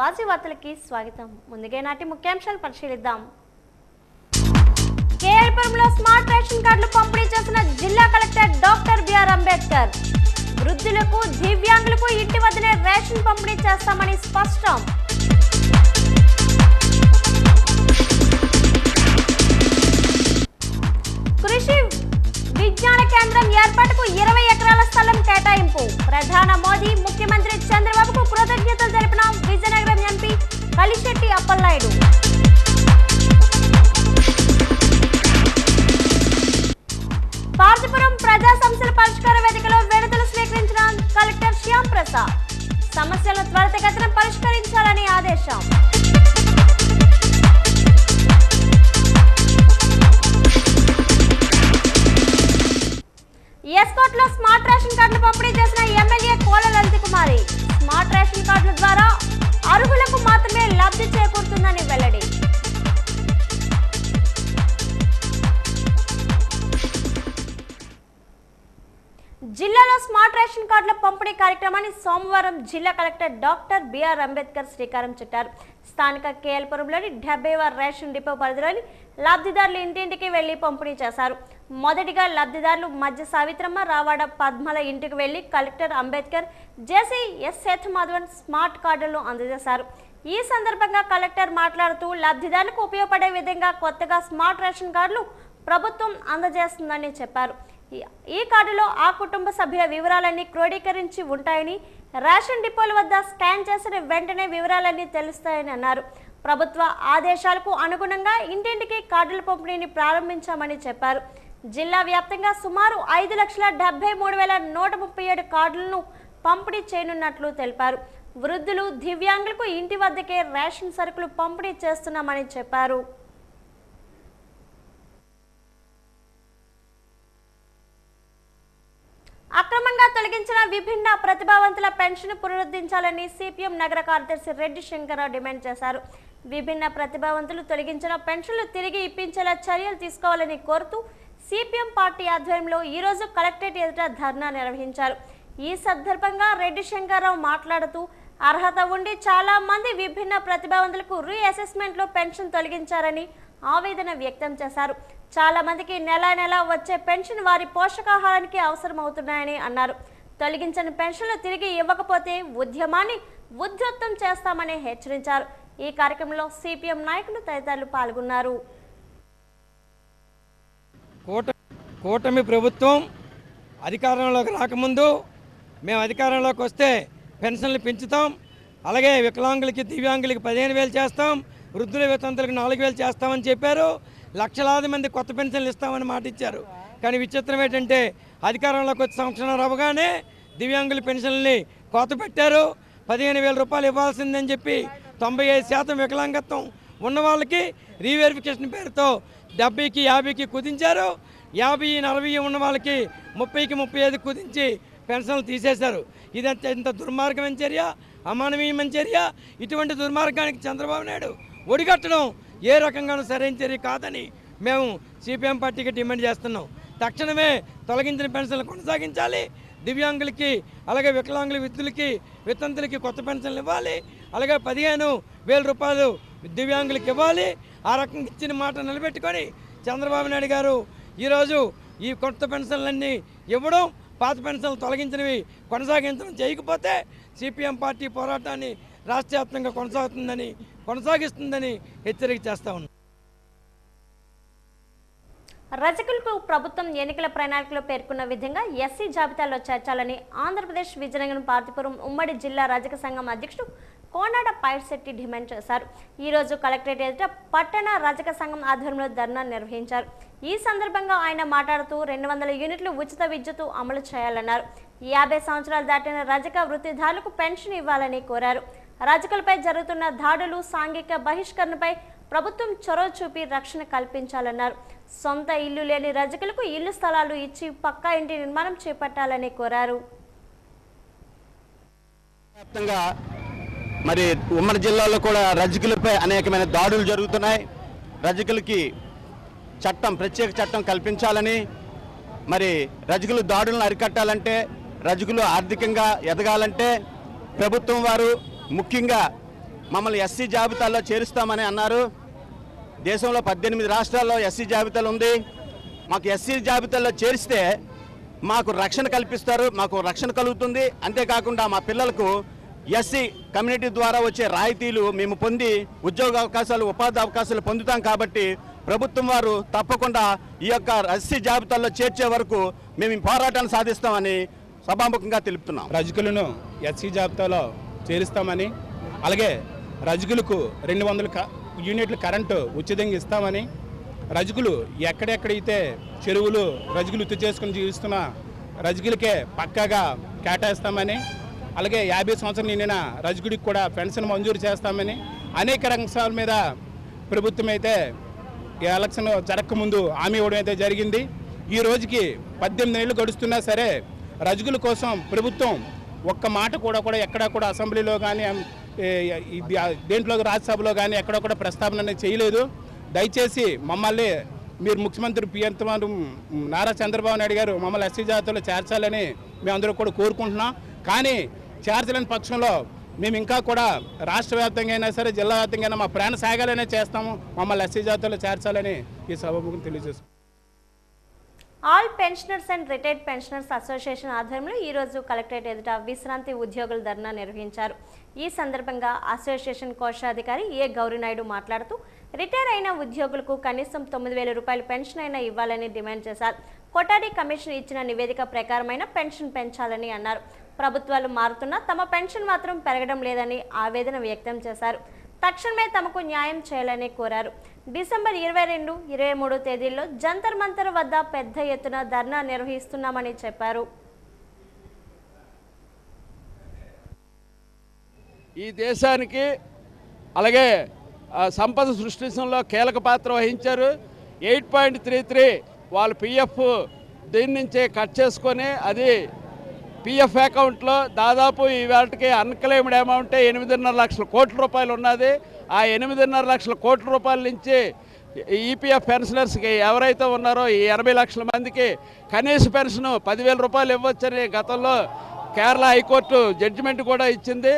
వాజీ వార్తలకి స్వాగతం. ముందుగా నాటి ముఖ్యాంశాలు పరిశీలిద్దాం. కేఎల్పురంలో స్మార్ట్ రేషన్ కార్డులు పంపిణీ చేసిన జిల్లా కలెక్టర్ డాక్టర్ బిఆర్ అంబేద్కర్. వృద్ధులకు, దివ్యాంగులకు ఇంటి వద్దనే రేషన్ పంపిణీ చేస్తామని స్పష్టం. కృషి విజ్ఞాన కేంద్రం ఏర్పాటుకు 20 ఎకరాల స్థలం కేటాయింపు. ప్రధాన మోదీ, ముఖ్యమంత్రి చంద్రబాబుకు కృతజ్ఞతలు తెలిపిన విజయనగరం ఎంపీ కలిశెట్టి అప్పలనాయుడు. పార్తీపురం ప్రజా సమస్యల పరిష్కార వేదికలో వినతులు స్వీకరించిన కలెక్టర్ శ్యామ్ ప్రసాద్. సమస్యలను త్వరితగతిన పరిష్కరించాలని ఆదేశం. ఎస్కోట్ లో స్మార్ట్ రేషన్ కార్డులు పంపిణీ చేసిన ఎమ్మెల్యే కోల లలిత కుమారి. స్మార్ట్ రేషన్ కార్డుల ద్వారా అర్హులకు మాత్రమే లబ్ధి చేకూరుతుందని వెల్లడి. జిల్లాలో స్మార్ట్ రేషన్ కార్డుల పంపిణీ కార్యక్రమాన్ని సోమవారం జిల్లా కలెక్టర్ డాక్టర్ బిఆర్ అంబేద్కర్ శ్రీకారం చుట్టారు. స్థానిక కేఎల్పురంలోని 70వ రేషన్ డిపో పరిధిలోని లబ్ధిదారులు ఇంటింటికి వెళ్లి పంపిణీ చేశారు. మొదటిగా లబ్ధిదారులు మధ్య సావిత్రమ్మ, రావాడ పద్మల ఇంటికి వెళ్లి కలెక్టర్ అంబేద్కర్ జేసీ ఎస్ సేతుమాధవన్ స్మార్ట్ కార్డులను అందజేశారు. ఈ సందర్భంగా కలెక్టర్ మాట్లాడుతూ లబ్ధిదారులకు ఉపయోగపడే విధంగా కొత్తగా స్మార్ట్ రేషన్ కార్డులు ప్రభుత్వం అందజేస్తుందని చెప్పారు. ఈ కార్డులో ఆ కుటుంబ సభ్యుల వివరాలన్నీ క్రోడీకరించి ఉంటాయని, రేషన్ డిపోల వద్ద స్కాన్ చేసిన వెంటనే వివరాలన్నీ తెలుస్తాయని అన్నారు. ప్రభుత్వ ఆదేశాలకు అనుగుణంగా ఇంటింటికి కార్డుల పంపిణీని ప్రారంభించామని చెప్పారు. జిల్లా వ్యాప్తంగా సుమారు 5,73,137 కార్డులను పంపిణీ చేయనున్నట్లు తెలిపారు. వృద్ధులు, దివ్యాంగులకు ఇంటి వద్దకే రేషన్ సరుకులు పంపిణీ చేస్తున్నామని చెప్పారు. అక్రమంగా తొలగించిన విభిన్న ప్రతిభావంతుల పెన్షన్ పునరుద్ధరించాలని సిపిఎం నగర కార్యదర్శి రెడ్డి శంకర్రావు డిమాండ్ చేశారు. విభిన్న ప్రతిభావంతులు తొలగించిన పెన్షన్లు తిరిగి ఇప్పించేలా చర్యలు తీసుకోవాలని కోరుతూ సిపిఎం పార్టీ ఆధ్వర్యంలో ఈరోజు కలెక్టరేట్ ఎదుట ధర్నా నిర్వహించారు. ఈ సందర్భంగా రెడ్డి శంకర్రావు మాట్లాడుతూ అర్హత ఉండి చాలా మంది విభిన్న ప్రతిభావంతులకు రీఅసెస్మెంట్లో పెన్షన్ తొలగించారని ఆవేదన వ్యక్తం చేశారు. చాలా మందికి నెల నెల వచ్చే పెన్షన్ వారి పోషకాహారానికి అవసరం అవుతున్నాయని అన్నారు. తొలగించిన పెన్షన్లు తిరిగి ఇవ్వకపోతే ఉద్యమాన్ని ఉధృతం చేస్తామని హెచ్చరించారు. ఈ కార్యక్రమంలో సిపిఎం నాయకులు తదితరులు పాల్గొన్నారు. కూటమి ప్రభుత్వం అధికారంలోకి రాకముందు మేము అధికారంలోకి వస్తే పెన్షన్లు పెంచుతాం, అలాగే వికలాంగులకి, దివ్యాంగులకి 15,000 చేస్తాం, వృద్ధుల వితంతులకు 4,000 చేస్తామని చెప్పారు. లక్షలాది మంది కొత్త పెన్షన్లు ఇస్తామని మాట ఇచ్చారు. కానీ విచిత్రం ఏంటంటే అధికారంలోకి వచ్చే సంవత్సరం రాగానే దివ్యాంగుల పెన్షన్లని కోత పెట్టారు. 15,000 రూపాయలు ఇవ్వాల్సిందని చెప్పి 95% వికలాంగత్వం ఉన్న వాళ్ళకి రీవెరిఫికేషన్ పేరుతో 70కి 50కి కుదించారు. 50-40 ఉన్న వాళ్ళకి 30కి 35 కుదించి పెన్షన్లు తీసేశారు. ఇదంతా ఇంత దుర్మార్గమైన చర్య, అమానవీయమైన చర్య. ఇటువంటి దుర్మార్గానికి చంద్రబాబు నాయుడు ఒడిగట్టడం ఏ రకంగానూ సరైన చర్య కాదని మేము సిపిఎం పార్టీకి డిమాండ్ చేస్తున్నాం. తక్షణమే తొలగించిన పెన్షన్లు కొనసాగించాలి. దివ్యాంగులకి, అలాగే వికలాంగుల వృద్ధులకి, వితంతులకి కొత్త పెన్షన్లు ఇవ్వాలి. అలాగే 15,000 రూపాయలు దివ్యాంగులకి ఇవ్వాలి. ఆ రకంగా ఇచ్చిన మాట నిలబెట్టుకొని చంద్రబాబు నాయుడు గారు ఈరోజు ఈ కొత్త పెన్షన్లన్నీ ఇవ్వడం, పాత పెన్షన్లు తొలగించినవి కొనసాగించడం చేయకపోతే సిపిఎం పార్టీ పోరాటాన్ని రాష్ట్ర వ్యాప్తంగా కొనసాగిస్తుందని హెచ్చరిక చేస్తా ఉన్నాం. రజకులకు ప్రభుత్వం ఎన్నికల ప్రణాళికలో పేర్కొన్న విధంగా ఎస్సీ జాబితాలో చేర్చాలని ఆంధ్రప్రదేశ్ విజయనగరం పార్తీపురం ఉమ్మడి జిల్లా రజక సంఘం అధ్యక్షుడు కోనాడ పైర్శెట్టి డిమాండ్ చేశారు. ఈరోజు కలెక్టరేట్ ఎదుట పట్టణ రజక సంఘం ఆధ్వర్యంలో ధర్నా నిర్వహించారు. ఈ సందర్భంగా ఆయన మాట్లాడుతూ 200 యూనిట్లు ఉచిత విద్యుత్ అమలు చేయాలన్నారు. 50 సంవత్సరాలు దాటిన రజక వృత్తిదారులకు పెన్షన్ ఇవ్వాలని కోరారు. రజకులపై జరుగుతున్న దాడులు, సాంఘిక బహిష్కరణపై ప్రభుత్వం చొరవ చూపి రక్షణ కల్పించాలన్నారు. సొంత ఇల్లు లేని రజకులకు ఇల్లు స్థలాలు ఇచ్చి పక్కా ఇంటి నిర్మాణం చేపట్టాలని కోరారు. మరి ఉమ్మడి జిల్లాలో కూడా రజకులపై అనేకమైన దాడులు జరుగుతున్నాయి. రజకులకి ప్రత్యేక చట్టం కల్పించాలని, మరి రజకుల దాడులను మమ్మల్ని ఎస్సీ జాబితాలో చేరుస్తామని అన్నారు. దేశంలో 18 రాష్ట్రాల్లో ఎస్సీ జాబితాలు ఉంది. మాకు ఎస్సీ జాబితాలో చేరిస్తే మాకు రక్షణ కల్పిస్తారు, మాకు రక్షణ కలుగుతుంది. అంతేకాకుండా మా పిల్లలకు ఎస్సీ కమ్యూనిటీ ద్వారా వచ్చే రాయితీలు మేము పొంది ఉద్యోగ అవకాశాలు, ఉపాధి అవకాశాలు పొందుతాం. కాబట్టి ప్రభుత్వం వారు తప్పకుండా ఈ యొక్క ఎస్సీ జాబితాలో చేర్చే వరకు మేము ఈ పోరాటాన్ని సాధిస్తామని సభాముఖంగా తెలుపుతున్నాం. రజకులను ఎస్సీ జాబితాలో చేరుస్తామని, అలాగే రజకులకు 200 యూనిట్ల కరెంటు ఉచితంగా ఇస్తామని, రజకులు ఎక్కడెక్కడైతే చెరువులు రజకులు వృత్తి చేసుకుని జీవిస్తున్న రజకులకే పక్కాగా కేటాయిస్తామని, అలాగే 50 సంవత్సరాలు నిండిన రజకుడికి కూడా పెన్షన్ మంజూరు చేస్తామని అనేక అంశాల మీద ప్రభుత్వం అయితే ఎలక్షన్ జరగకముందు హామీ ఇవ్వడం అయితే జరిగింది. ఈ రోజుకి 18 ఏళ్ళు గడుస్తున్నా సరే రజకుల కోసం ప్రభుత్వం ఒక్క మాట కూడా ఎక్కడా కూడా అసెంబ్లీలో కానీ దేంట్లో రాజ్యసభలో కానీ ఎక్కడ కూడా ప్రస్తావన అనేది చేయలేదు. దయచేసి మమ్మల్ని మీరు ముఖ్యమంత్రి నారా చంద్రబాబు నాయుడు గారు మమ్మల్ని ఎస్సీ జాబితాలో చేర్చాలని మేమందరూ కూడా కోరుకుంటున్నాం. కానీ చేర్చలేని పక్షంలో మేము ఇంకా కూడా రాష్ట్ర వ్యాప్తంగా అయినా సరే జిల్లా వ్యాప్తంగా అయినా మా ప్రాణ సాగాలనే చేస్తాము. మమ్మల్ని ఎస్సీ జాబితాలో చేర్చాలని ఈ సభకు తెలియజేస్తాం. All pensioners and retired pensioners association ఆధ్వర్యంలో ఈరోజు కలెక్టరేట్ ఎదుట విశ్రాంతి ఉద్యోగుల ధర్నా నిర్వహించారు. ఈ సందర్భంగా అసోసియేషన్ కోశాధికారి ఏ గౌరీనాయుడు మాట్లాడుతూ రిటైర్ అయిన ఉద్యోగులకు కనీసం 9,000 రూపాయల పెన్షన్ అయినా ఇవ్వాలని డిమాండ్ చేశారు. కొటారి కమిషన్ ఇచ్చిన నివేదిక ప్రకారమైన పెన్షన్ పెంచాలని అన్నారు. ప్రభుత్వాలు మారుతున్నా తమ పెన్షన్ మాత్రం పెరగడం లేదని ఆవేదన వ్యక్తం చేశారు. తక్షణమే తమకు న్యాయం చేయాలని కోరారు. డిసెంబర్ 22, 23 తేదీల్లో జంతర్ మంతర్ వద్ద పెద్ద ఎత్తున ధర్నా నిర్వహిస్తున్నామని చెప్పారు. ఈ దేశానికి అలాగే సంపద సృష్టించడంలో కీలక పాత్ర వహించారు. 8.33 వాళ్ళు పిఎఫ్ దీని నుంచే కట్ చేసుకొని అది పిఎఫ్ అకౌంట్లో దాదాపు ఈ వాటికి అన్క్లెయిమ్డ్ అమౌంటే 8.5 లక్షల కోట్ల రూపాయలు ఉన్నది. ఆ 8.5 లక్షల కోట్ల రూపాయల నుంచి ఈపీఎఫ్ పెన్షనర్స్కి ఎవరైతే ఉన్నారో ఈ 80 లక్షల మందికి కనీస పెన్షన్ 10,000 రూపాయలు ఇవ్వచ్చని గతంలో కేరళ హైకోర్టు జడ్జిమెంట్ కూడా ఇచ్చింది.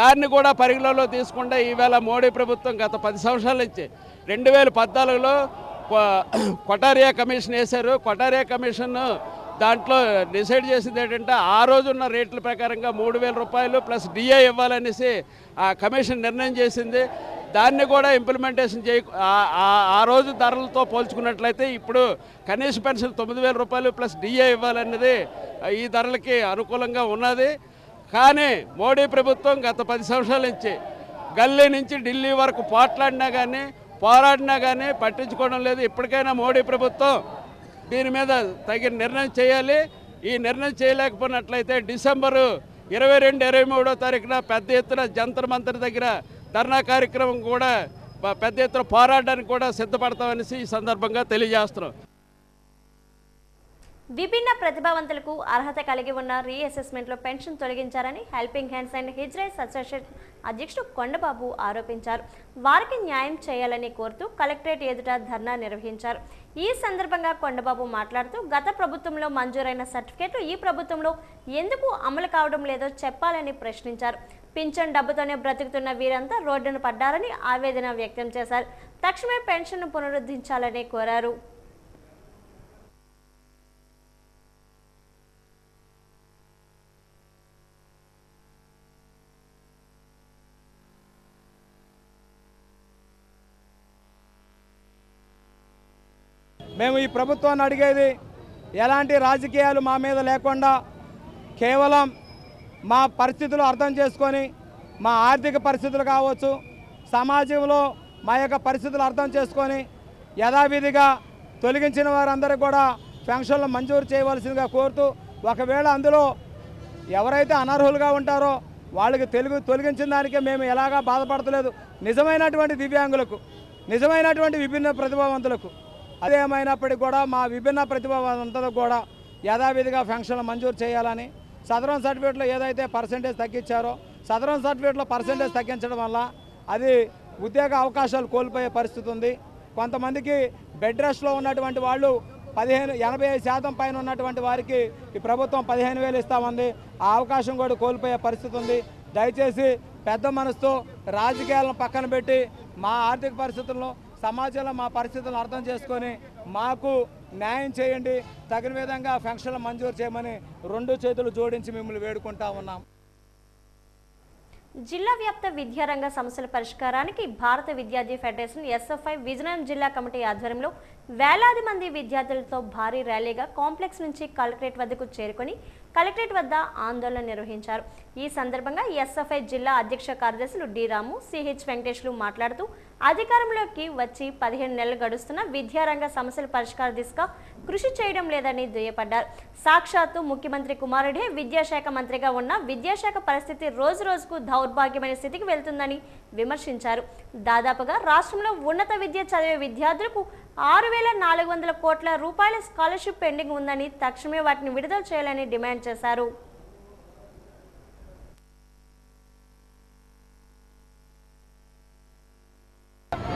దాన్ని కూడా పరిగణలో తీసుకుంటే ఈవేళ మోడీ ప్రభుత్వం గత 10 సంవత్సరాల నుంచి 2014లో కొటారియా కమిషన్ వేశారు. కొటారియా కమిషన్ దాంట్లో డిసైడ్ చేసింది ఏంటంటే ఆ రోజున్న రేట్ల ప్రకారంగా 3,000 రూపాయలు ప్లస్ డిఏ ఇవ్వాలనేసి ఆ కమిషన్ నిర్ణయం చేసింది. దాన్ని కూడా ఇంప్లిమెంటేషన్ ఆ రోజు ధరలతో పోల్చుకున్నట్లయితే ఇప్పుడు కనీస పెన్షన్ 9,000 రూపాయలు ప్లస్ డిఏ ఇవ్వాలన్నది ఈ ధరలకి అనుకూలంగా ఉన్నది. కానీ మోడీ ప్రభుత్వం గత 10 సంవత్సరాల నుంచి గల్లీ నుంచి ఢిల్లీ వరకు పోరాడినా కానీ పట్టించుకోవడం లేదు. ఇప్పటికైనా మోడీ ప్రభుత్వం దీని మీద తగిన నిర్ణయం చేయాలి. ఈ నిర్ణయం చేయలేకపోయినట్లయితే డిసెంబరు 22, 23వ తారీఖున పెద్ద ఎత్తున జంతర్ మంతర్ దగ్గర ధర్నా కార్యక్రమం కూడా పెద్ద ఎత్తున పోరాడడానికి కూడా సిద్ధపడతామనేసి ఈ సందర్భంగా తెలియజేస్తున్నాం. విభిన్న ప్రతిభావంతులకు అర్హత కలిగి ఉన్న రీఅసెస్మెంట్లో పెన్షన్ తొలగించారని హెల్పింగ్ హ్యాండ్స్ అండ్ హిజ్రైస్ అసోసియేషన్ అధ్యక్షుడు కొండబాబు ఆరోపించారు. వారికి న్యాయం చేయాలని కోరుతూ కలెక్టరేట్ ఎదుట ధర్నా నిర్వహించారు. ఈ సందర్భంగా కొండబాబు మాట్లాడుతూ గత ప్రభుత్వంలో మంజూరైన సర్టిఫికేట్లు ఈ ప్రభుత్వంలో ఎందుకు అమలు కావడం లేదో చెప్పాలని ప్రశ్నించారు. పింఛన్ డబ్బుతోనే బ్రతుకుతున్న వీరంతా రోడ్డున పడ్డారని ఆవేదన వ్యక్తం చేశారు. తక్షణమే పెన్షన్ను పునరుద్ధరించాలని కోరారు. మేము ఈ ప్రభుత్వాన్ని అడిగేది ఎలాంటి రాజకీయాలు మా మీద లేకుండా కేవలం మా పరిస్థితులు అర్థం చేసుకొని మా ఆర్థిక పరిస్థితులు కావచ్చు, సమాజంలో మా యొక్క పరిస్థితులు అర్థం చేసుకొని యథావిధిగా తొలగించిన వారందరూ కూడా పెన్షన్లు మంజూరు చేయవలసిందిగా కోరుతూ, ఒకవేళ అందులో ఎవరైతే అనర్హులుగా ఉంటారో వాళ్ళకి తొలగించిన దానికే మేము ఎలాగా బాధపడతలేదు. నిజమైనటువంటి దివ్యాంగులకు, నిజమైనటువంటి విభిన్న ప్రతిభావంతులకు అదేమైనప్పటికీ కూడా మా విభిన్న ప్రతిభావంతులకు కూడా యథావిధిగా పెన్షన్లు మంజూరు చేయాలని, సదరన్ సర్టిఫికేట్లో ఏదైతే పర్సెంటేజ్ తగ్గించారో సదరన్ సర్టిఫికేట్లో పర్సెంటేజ్ తగ్గించడం వల్ల అది ఉద్యోగ అవకాశాలు కోల్పోయే పరిస్థితి ఉంది. కొంతమందికి బెడ్ రెస్ట్లో ఉన్నటువంటి వాళ్ళు 85% పైన ఉన్నటువంటి వారికి ఈ ప్రభుత్వం 15,000 ఇస్తామంది. ఆ అవకాశం కూడా కోల్పోయే పరిస్థితి ఉంది. దయచేసి పెద్ద మనసుతో రాజకీయాలను పక్కన పెట్టి మా ఆర్థిక పరిస్థితులను సమాజంలో మా పరిస్థితులను అర్థం చేసుకొని మాకు న్యాయం చేయండి, తగిన విధంగా పెన్షన్లు మంజూరు చేయమని 2 చేతులు జోడించి మిమ్మల్ని వేడుకుంటా ఉన్నాం. జిల్లా వ్యాప్త విద్యారంగ సమస్యల పరిష్కారానికి భారత విద్యార్థి ఫెడరేషన్ ఎస్ఎఫ్ఐ విజయనగరం జిల్లా కమిటీ ఆధ్వర్యంలో వేలాది మంది విద్యార్థులతో భారీ ర్యాలీగా కాంప్లెక్స్ నుంచి కలెక్టరేట్ వద్దకు చేరుకొని కలెక్టరేట్ వద్ద ఆందోళన నిర్వహించారు. ఈ సందర్భంగా ఎస్ఎఫ్ఐ జిల్లా అధ్యక్ష కార్యదర్శులు డి రాము, సిహెచ్ వెంకటేశ్లు మాట్లాడుతూ అధికారంలోకి వచ్చి 15 నెలలు గడుస్తున్న విద్యారంగ సమస్యల పరిష్కార దిశగా కృషి చేయడం లేదని దుయ్యపడ్డారు. సాక్షాత్తు ముఖ్యమంత్రి కుమారుడే విద్యాశాఖ మంత్రిగా ఉన్న విద్యాశాఖ పరిస్థితి రోజు రోజుకు దౌర్భాగ్యమైన స్థితికి వెళ్తుందని విమర్శించారు. దాదాపుగా రాష్ట్రంలో ఉన్నత విద్య చదివే విద్యార్థులకు 6,400 కోట్ల రూపాయల స్కాలర్షిప్ పెండింగ్ ఉందని తక్షణమే వాటిని విడుదల చేయాలని డిమాండ్ చేశారు.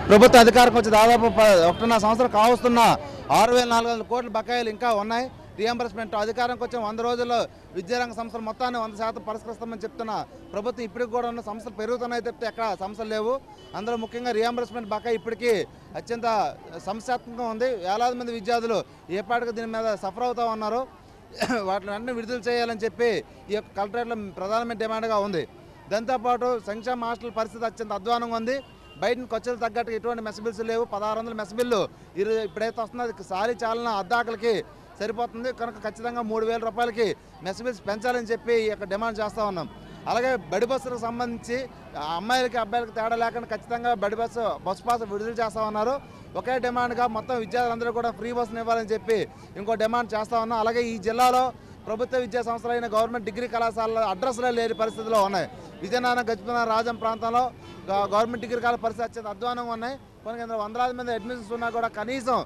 ప్రభుత్వ అధికారం వచ్చి దాదాపు 1.5 సంవత్సరం కావస్తున్న 6,400 కోట్ల బకాయిలు ఇంకా ఉన్నాయి. రీఎంబర్స్మెంట్ అధికారంకి వచ్చిన 100 రోజుల్లో విద్యారంగ సంస్థలు మొత్తాన్ని 100% పరిష్కరిస్తామని చెప్తున్న ప్రభుత్వం ఇప్పటికి కూడా ఉన్న సంస్థలు పెరుగుతున్నాయి తప్పితే ఎక్కడ సమస్యలు లేవు. అందులో ముఖ్యంగా రీఎంబర్స్మెంట్ బకాయి ఇప్పటికీ అత్యంత సమస్యాత్మకంగా ఉంది. వేలాది మంది విద్యార్థులు ఏపాటికి దీని మీద సఫర్ అవుతూ ఉన్నారు. వాటిని అన్ని విడుదల చేయాలని చెప్పి ఈ యొక్క కలెక్టరేట్లో ప్రధానమైన డిమాండ్గా ఉంది. దాంతోపాటు సంక్షేమ హాస్టల్ పరిస్థితి అత్యంత అధ్వానంగా ఉంది. బయట ఖర్చులు తగ్గట్టు ఎటువంటి మెస్ బిల్స్ లేవు. 1600 మెస్ బిల్లు ఇప్పుడైతే వస్తుందో అది సారీ చాలన అద్దాకలకి సరిపోతుంది కనుక ఖచ్చితంగా 3,000 రూపాయలకి మెస్ బిల్స్ పెంచాలని చెప్పి ఈ యొక్క డిమాండ్ చేస్తూ ఉన్నాం. అలాగే బడి బస్సులకు సంబంధించి అమ్మాయిలకి అబ్బాయిలకి తేడా లేకుండా ఖచ్చితంగా బస్సు పాస్ విడుదల చేస్తూ ఉన్నారు. ఒకే డిమాండ్గా మొత్తం విద్యార్థులందరూ కూడా ఫ్రీ బస్సును ఇవ్వాలని చెప్పి ఇంకో డిమాండ్ చేస్తూ ఉన్నాం. అలాగే ఈ జిల్లాలో ప్రభుత్వ విద్యా సంస్థలైన గవర్నమెంట్ డిగ్రీ కళాశాలలో అడ్రస్లే లేని పరిస్థితిలో ఉన్నాయి. విజయనగరం, గజపతినగరం, రాజం ప్రాంతంలో గవర్నమెంట్ డిగ్రీ కళాశాల పరిస్థితి అత్యంత అధ్వానంగా ఉన్నాయి. కొన్ని వందలాది మంది అడ్మిషన్స్ ఉన్నా కూడా కనీసం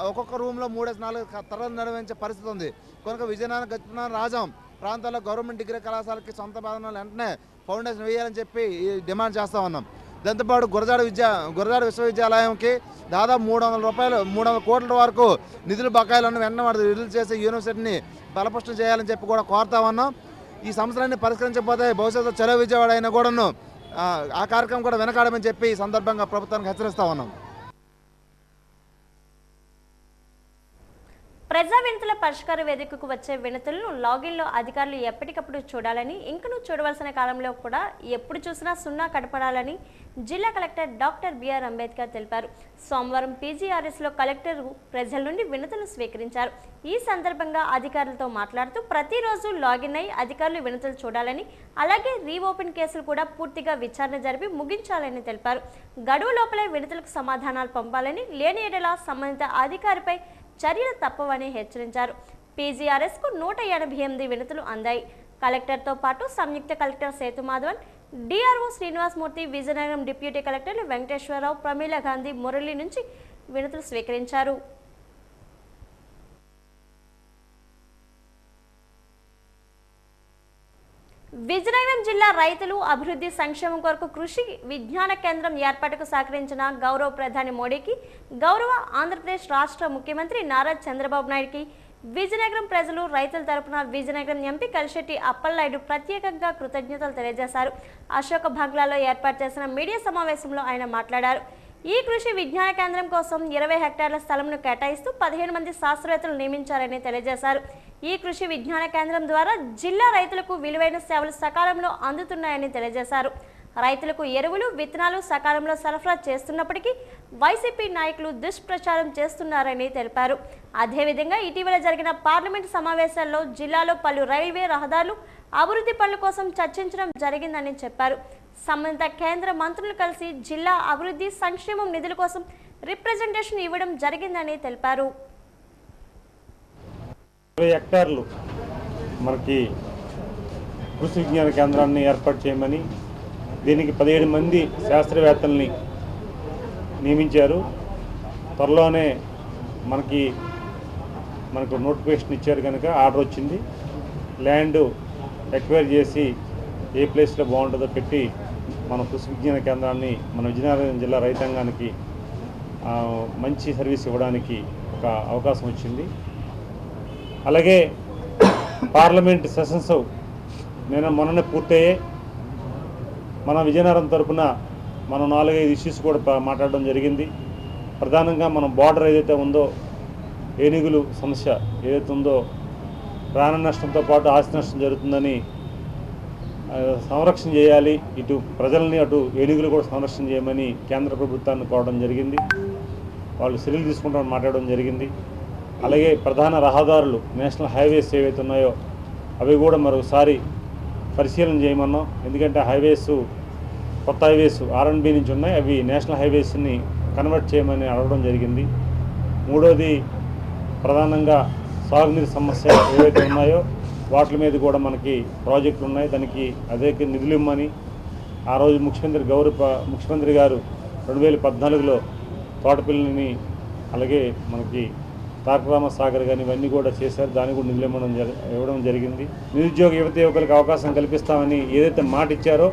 ఒక్కొక్క రూమ్లో 3-4 తరగతులు నిర్వహించే పరిస్థితి ఉంది. కనుక విజయనగరం, గజపతినగరం, రాజం ప్రాంతాల్లో గవర్నమెంట్ డిగ్రీ కళాశాలకి సొంత భవనాలు వెంటనే ఫౌండేషన్ వేయాలని చెప్పి డిమాండ్ చేస్తూ ఉన్నాం. దాంతోపాటు గురజాడ విశ్వవిద్యాలయంకి దాదాపు 300 కోట్ల వరకు నిధులు బకాయిలను వెంటనే విడుదల చేసి యూనివర్సిటీని బలపష్టం చేయాలని చెప్పి కూడా కోరుతా ఉన్నాం. ఈ సమస్యలన్నీ పరిష్కరించకపోతే భవిష్యత్తులో చలో విజయవాడ అయినా కూడాను ఆ కార్యక్రమం కూడా వెనకాడమని చెప్పి ఈ సందర్భంగా ప్రభుత్వానికి హెచ్చరిస్తా ఉన్నాం. ప్రజా వినతుల పరిష్కార వేదికకు వచ్చే వినతులను లాగిన్లో అధికారులు ఎప్పటికప్పుడు చూడాలని, ఇంకనూ చూడవలసిన కాలంలో కూడా ఎప్పుడు చూసినా 0 కడపడాలని జిల్లా కలెక్టర్ డాక్టర్ బిఆర్ అంబేద్కర్ తెలిపారు. సోమవారం పీజీఆర్ఎస్లో కలెక్టర్ ప్రజల నుండి వినతులు స్వీకరించారు. ఈ సందర్భంగా అధికారులతో మాట్లాడుతూ ప్రతిరోజు లాగిన్ అయి అధికారులు వినతులు చూడాలని, అలాగే రీఓపెన్ కేసులు కూడా పూర్తిగా విచారణ జరిపి ముగించాలని తెలిపారు. గడువు లోపలే వినతులకు సమాధానాలు పంపాలని, లేని ఎడల సంబంధిత అధికారిపై చర్యలు తప్పవని హెచ్చరించారు. పీజీఆర్ఎస్కు 188 వినతులు అందాయి. కలెక్టర్తో పాటు సంయుక్త collector Sethumadhavan, DRO Srinivasamurthy, Vizianagaram deputy కలెక్టర్లు వెంకటేశ్వరరావు, ప్రమీల గాంధీ, మురళి నుంచి వినతులు స్వీకరించారు. విజయనగరం జిల్లా రైతులు అభివృద్ధి సంక్షేమం కొరకు కృషి విజ్ఞాన కేంద్రం ఏర్పాటుకు సహకరించిన గౌరవ ప్రధాని మోడీకి, గౌరవ ఆంధ్రప్రదేశ్ రాష్ట్ర ముఖ్యమంత్రి నారా చంద్రబాబు నాయుడుకి విజయనగరం ప్రజలు రైతుల తరపున విజయనగరం ఎంపీ కలిశెట్టి అప్పలనాయుడు ప్రత్యేకంగా కృతజ్ఞతలు తెలియజేశారు. అశోక బంగ్లాలో ఏర్పాటు చేసిన మీడియా సమావేశంలో ఆయన మాట్లాడారు. ఈ కృషి విజ్ఞాన కేంద్రం కోసం 20 హెక్టార్ల స్థలంను కేటాయిస్తూ 15 మంది శాస్త్రవేత్తలు నియమించారని తెలియజేశారు. ఈ కృషి విజ్ఞాన కేంద్రం ద్వారా జిల్లా రైతులకు విలువైన సేవలు సకాలంలో అందుతున్నాయని తెలియజేశారు. రైతులకు ఎరువులు, విత్తనాలు సకాలంలో సరఫరా చేస్తున్నప్పటికీ వైసీపీ నాయకులు దుష్ప్రచారం చేస్తున్నారని తెలిపారు. అదేవిధంగా ఇటీవల జరిగిన పార్లమెంటు సమావేశాల్లో జిల్లాలో పలు రైల్వే రహదారులు అభివృద్ధి పనుల కోసం చర్చించడం జరిగిందని చెప్పారు. సంబంధిత కేంద్ర మంత్రులు కలిసి జిల్లా అభివృద్ధి సంక్షేమం నిధుల కోసం రిప్రజెంటేషన్ ఇవ్వడం జరిగిందని తెలిపారు. 20 హెక్టార్లు మనకి కృషి విజ్ఞాన కేంద్రాన్ని ఏర్పాటు చేయమని, దీనికి 17 మంది శాస్త్రవేత్తల్ని నియమించారు. త్వరలోనే మనకు నోటిఫికేషన్ ఇచ్చారు కనుక ఆర్డర్ వచ్చింది. ల్యాండ్ ఎక్వైర్ చేసి ఏ ప్లేస్లో బాగుంటుందో పెట్టి మన కృషి విజ్ఞాన కేంద్రాన్ని మన విజయనగరం జిల్లా రైతాంగానికి మంచి సర్వీస్ ఇవ్వడానికి ఒక అవకాశం వచ్చింది. అలాగే పార్లమెంట్ సెషన్స్ మొన్ననే పూర్తయ్యాయి. మన విజయనగరం తరపున మనం 4-5 ఇష్యూస్ కూడా మాట్లాడడం జరిగింది. ప్రధానంగా మనం బార్డర్ ఏదైతే ఉందో ఏనుగులు సమస్య ఏదైతే ఉందో ప్రాణ నష్టంతో పాటు ఆస్తి నష్టం జరుగుతుందని సంరక్షణ చేయాలి, ఇటు ప్రజల్ని అటు ఏనుగులు కూడా సంరక్షణ చేయమని కేంద్ర ప్రభుత్వాన్ని కోరడం జరిగింది. వాళ్ళు చర్యలు తీసుకుంటామని మాట్లాడడం జరిగింది. అలాగే ప్రధాన రహదారులు నేషనల్ హైవేస్ ఏవైతే ఉన్నాయో అవి కూడా మరొకసారి పరిశీలన చేయమన్నాం. ఎందుకంటే హైవేస్ కొత్త హైవేస్ R&B నుంచి ఉన్నాయి, అవి నేషనల్ హైవేస్ని కన్వర్ట్ చేయమని అడగడం జరిగింది. మూడోది ప్రధానంగా సాగునీరు సమస్య ఏవైతే ఉన్నాయో వాటి మీద కూడా మనకి ప్రాజెక్టులు ఉన్నాయి, దానికి అదే నిధులు ఇమ్మని ఆ రోజు ముఖ్యమంత్రి గారు 2014లో తోటపల్లిని అలాగే మనకి తారకరామ సాగర్ కానీ ఇవన్నీ కూడా చేశారు, దానికి కూడా నిధులు ఇవ్వడం జరిగింది. నిరుద్యోగ యువకులకు అవకాశం కల్పిస్తామని ఏదైతే మాట ఇచ్చారో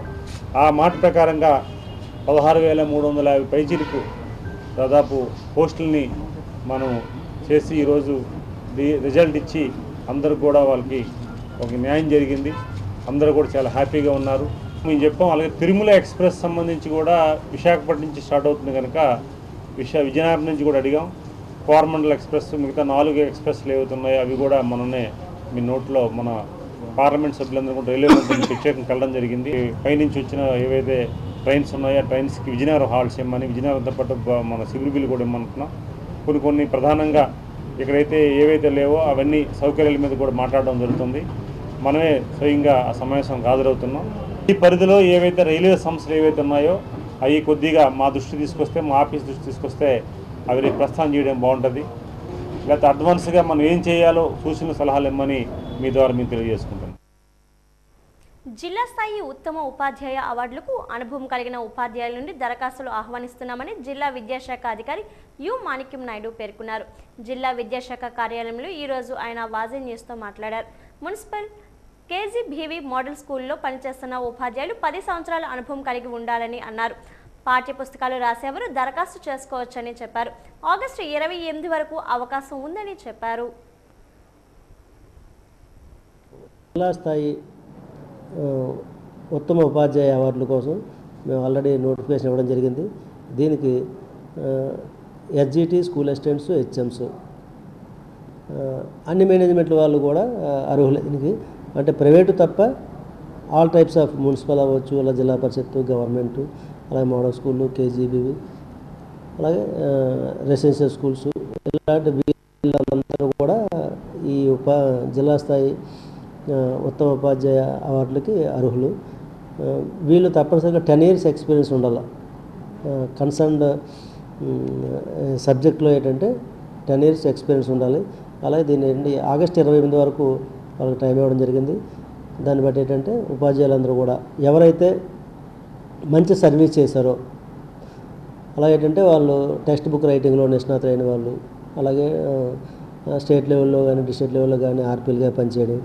ఆ మాట ప్రకారంగా 16,350 పైచీలకు దాదాపు పోస్టుల్ని మనం చేసి ఈరోజు రిజల్ట్ ఇచ్చి అందరూ కూడా వాళ్ళకి ఒక న్యాయం జరిగింది. అందరూ కూడా చాలా హ్యాపీగా ఉన్నారు. మేము చెప్పాం. అలాగే తిరుమల ఎక్స్ప్రెస్ సంబంధించి కూడా విశాఖపట్నం నుంచి స్టార్ట్ అవుతుంది కనుక విజయనగరం నుంచి కూడా అడిగాం. కోరమండల్ ఎక్స్ప్రెస్ మిగతా 4 ఎక్స్ప్రెస్లు ఏవైతున్నాయో అవి కూడా మొన్ననే మీ నోట్లో మన పార్లమెంట్ సభ్యులందరూ కూడా రైల్వే మంత్రిని ప్రత్యేకంగా కలడం జరిగింది. పైనుంచి వచ్చిన ఏవైతే ట్రైన్స్ ఉన్నాయో ఆ ట్రైన్స్కి విజయనగరం హాల్స్ ఇమ్మని, విజయనగరంతో పాటు మన సివిల్ కూడా ఇమ్మంటున్నాం. కొన్ని ప్రధానంగా ఇక్కడైతే ఏవైతే లేవో అవన్నీ సౌకర్యాల మీద కూడా మాట్లాడడం జరుగుతుంది. మనమే స్వయంగా ఆ సమావేశంకి హాజరవుతున్నాం. ఈ పరిధిలో ఏవైతే రైల్వే సంస్థలు ఏవైతే ఉన్నాయో అవి కొద్దిగా మా దృష్టి తీసుకొస్తే, మా ఆఫీస్ దృష్టి తీసుకొస్తే అవి ప్రస్థానం చేయడం బాగుంటుంది. లేకపోతే అడ్వాన్స్గా మనం ఏం చేయాలో సూచనలు సలహాలు ఇమ్మని మీ ద్వారా మేము తెలియజేసుకుంటాం. జిల్లా స్థాయి ఉత్తమ ఉపాధ్యాయ అవార్డులకు అనుభవం కలిగిన ఉపాధ్యాయుల నుండి దరఖాస్తులు ఆహ్వానిస్తున్నామని జిల్లా విద్యాశాఖ అధికారి యు మాణిక్యం నాయుడు పేర్కొన్నారు. జిల్లా విద్యాశాఖ కార్యాలయంలో ఈరోజు ఆయన వాజీ న్యూస్తో మాట్లాడారు. మున్సిపల్ KGBV మోడల్ స్కూల్లో పనిచేస్తున్న ఉపాధ్యాయులు 10 సంవత్సరాల అనుభవం కలిగి ఉండాలని అన్నారు. పాఠ్యపుస్తకాలు రాసేవారు దరఖాస్తు చేసుకోవచ్చని చెప్పారు. ఆగస్టు 28 వరకు అవకాశం ఉందని చెప్పారు. జిల్లా స్థాయి ఉత్తమ ఉపాధ్యాయ అవార్డుల కోసం మేము ఆల్రెడీ నోటిఫికేషన్ ఇవ్వడం జరిగింది. దీనికి SGT స్కూల్ అసిస్టెంట్స్, HMs అన్ని మేనేజ్మెంట్ల వాళ్ళు కూడా అర్హులే దీనికి. అంటే ప్రైవేటు తప్ప ఆల్ టైప్స్ ఆఫ్ మున్సిపల్ అవ్వచ్చు, అలా జిల్లా పరిషత్తు, గవర్నమెంటు, అలాగే మోడల్ స్కూళ్ళు, KGBV, అలాగే రెసిడెన్షియల్ స్కూల్స్, ఇలాంటి వీళ్ళందరూ కూడా ఈ జిల్లా స్థాయి ఉత్తమ ఉపాధ్యాయ అవార్డులకి అర్హులు. వీళ్ళు తప్పనిసరిగా 10 years ఎక్స్పీరియన్స్ ఉండాలి. కన్సర్న్డ్ సబ్జెక్ట్లో ఏంటంటే 10 years ఎక్స్పీరియన్స్ ఉండాలి. అలాగే దీన్ని ఆగస్టు 28 వరకు వాళ్ళకి టైం ఇవ్వడం జరిగింది. దాన్ని బట్టి ఏంటంటే ఉపాధ్యాయులందరూ కూడా ఎవరైతే మంచి సర్వీస్ చేశారో, అలాగే ఏంటంటే వాళ్ళు టెక్స్ట్ బుక్ రైటింగ్లో నిష్ణాతులు అయిన వాళ్ళు, అలాగే స్టేట్ లెవెల్లో కానీ డిస్ట్రిక్ట్ లెవెల్లో కానీ RPLగా పనిచేయడం,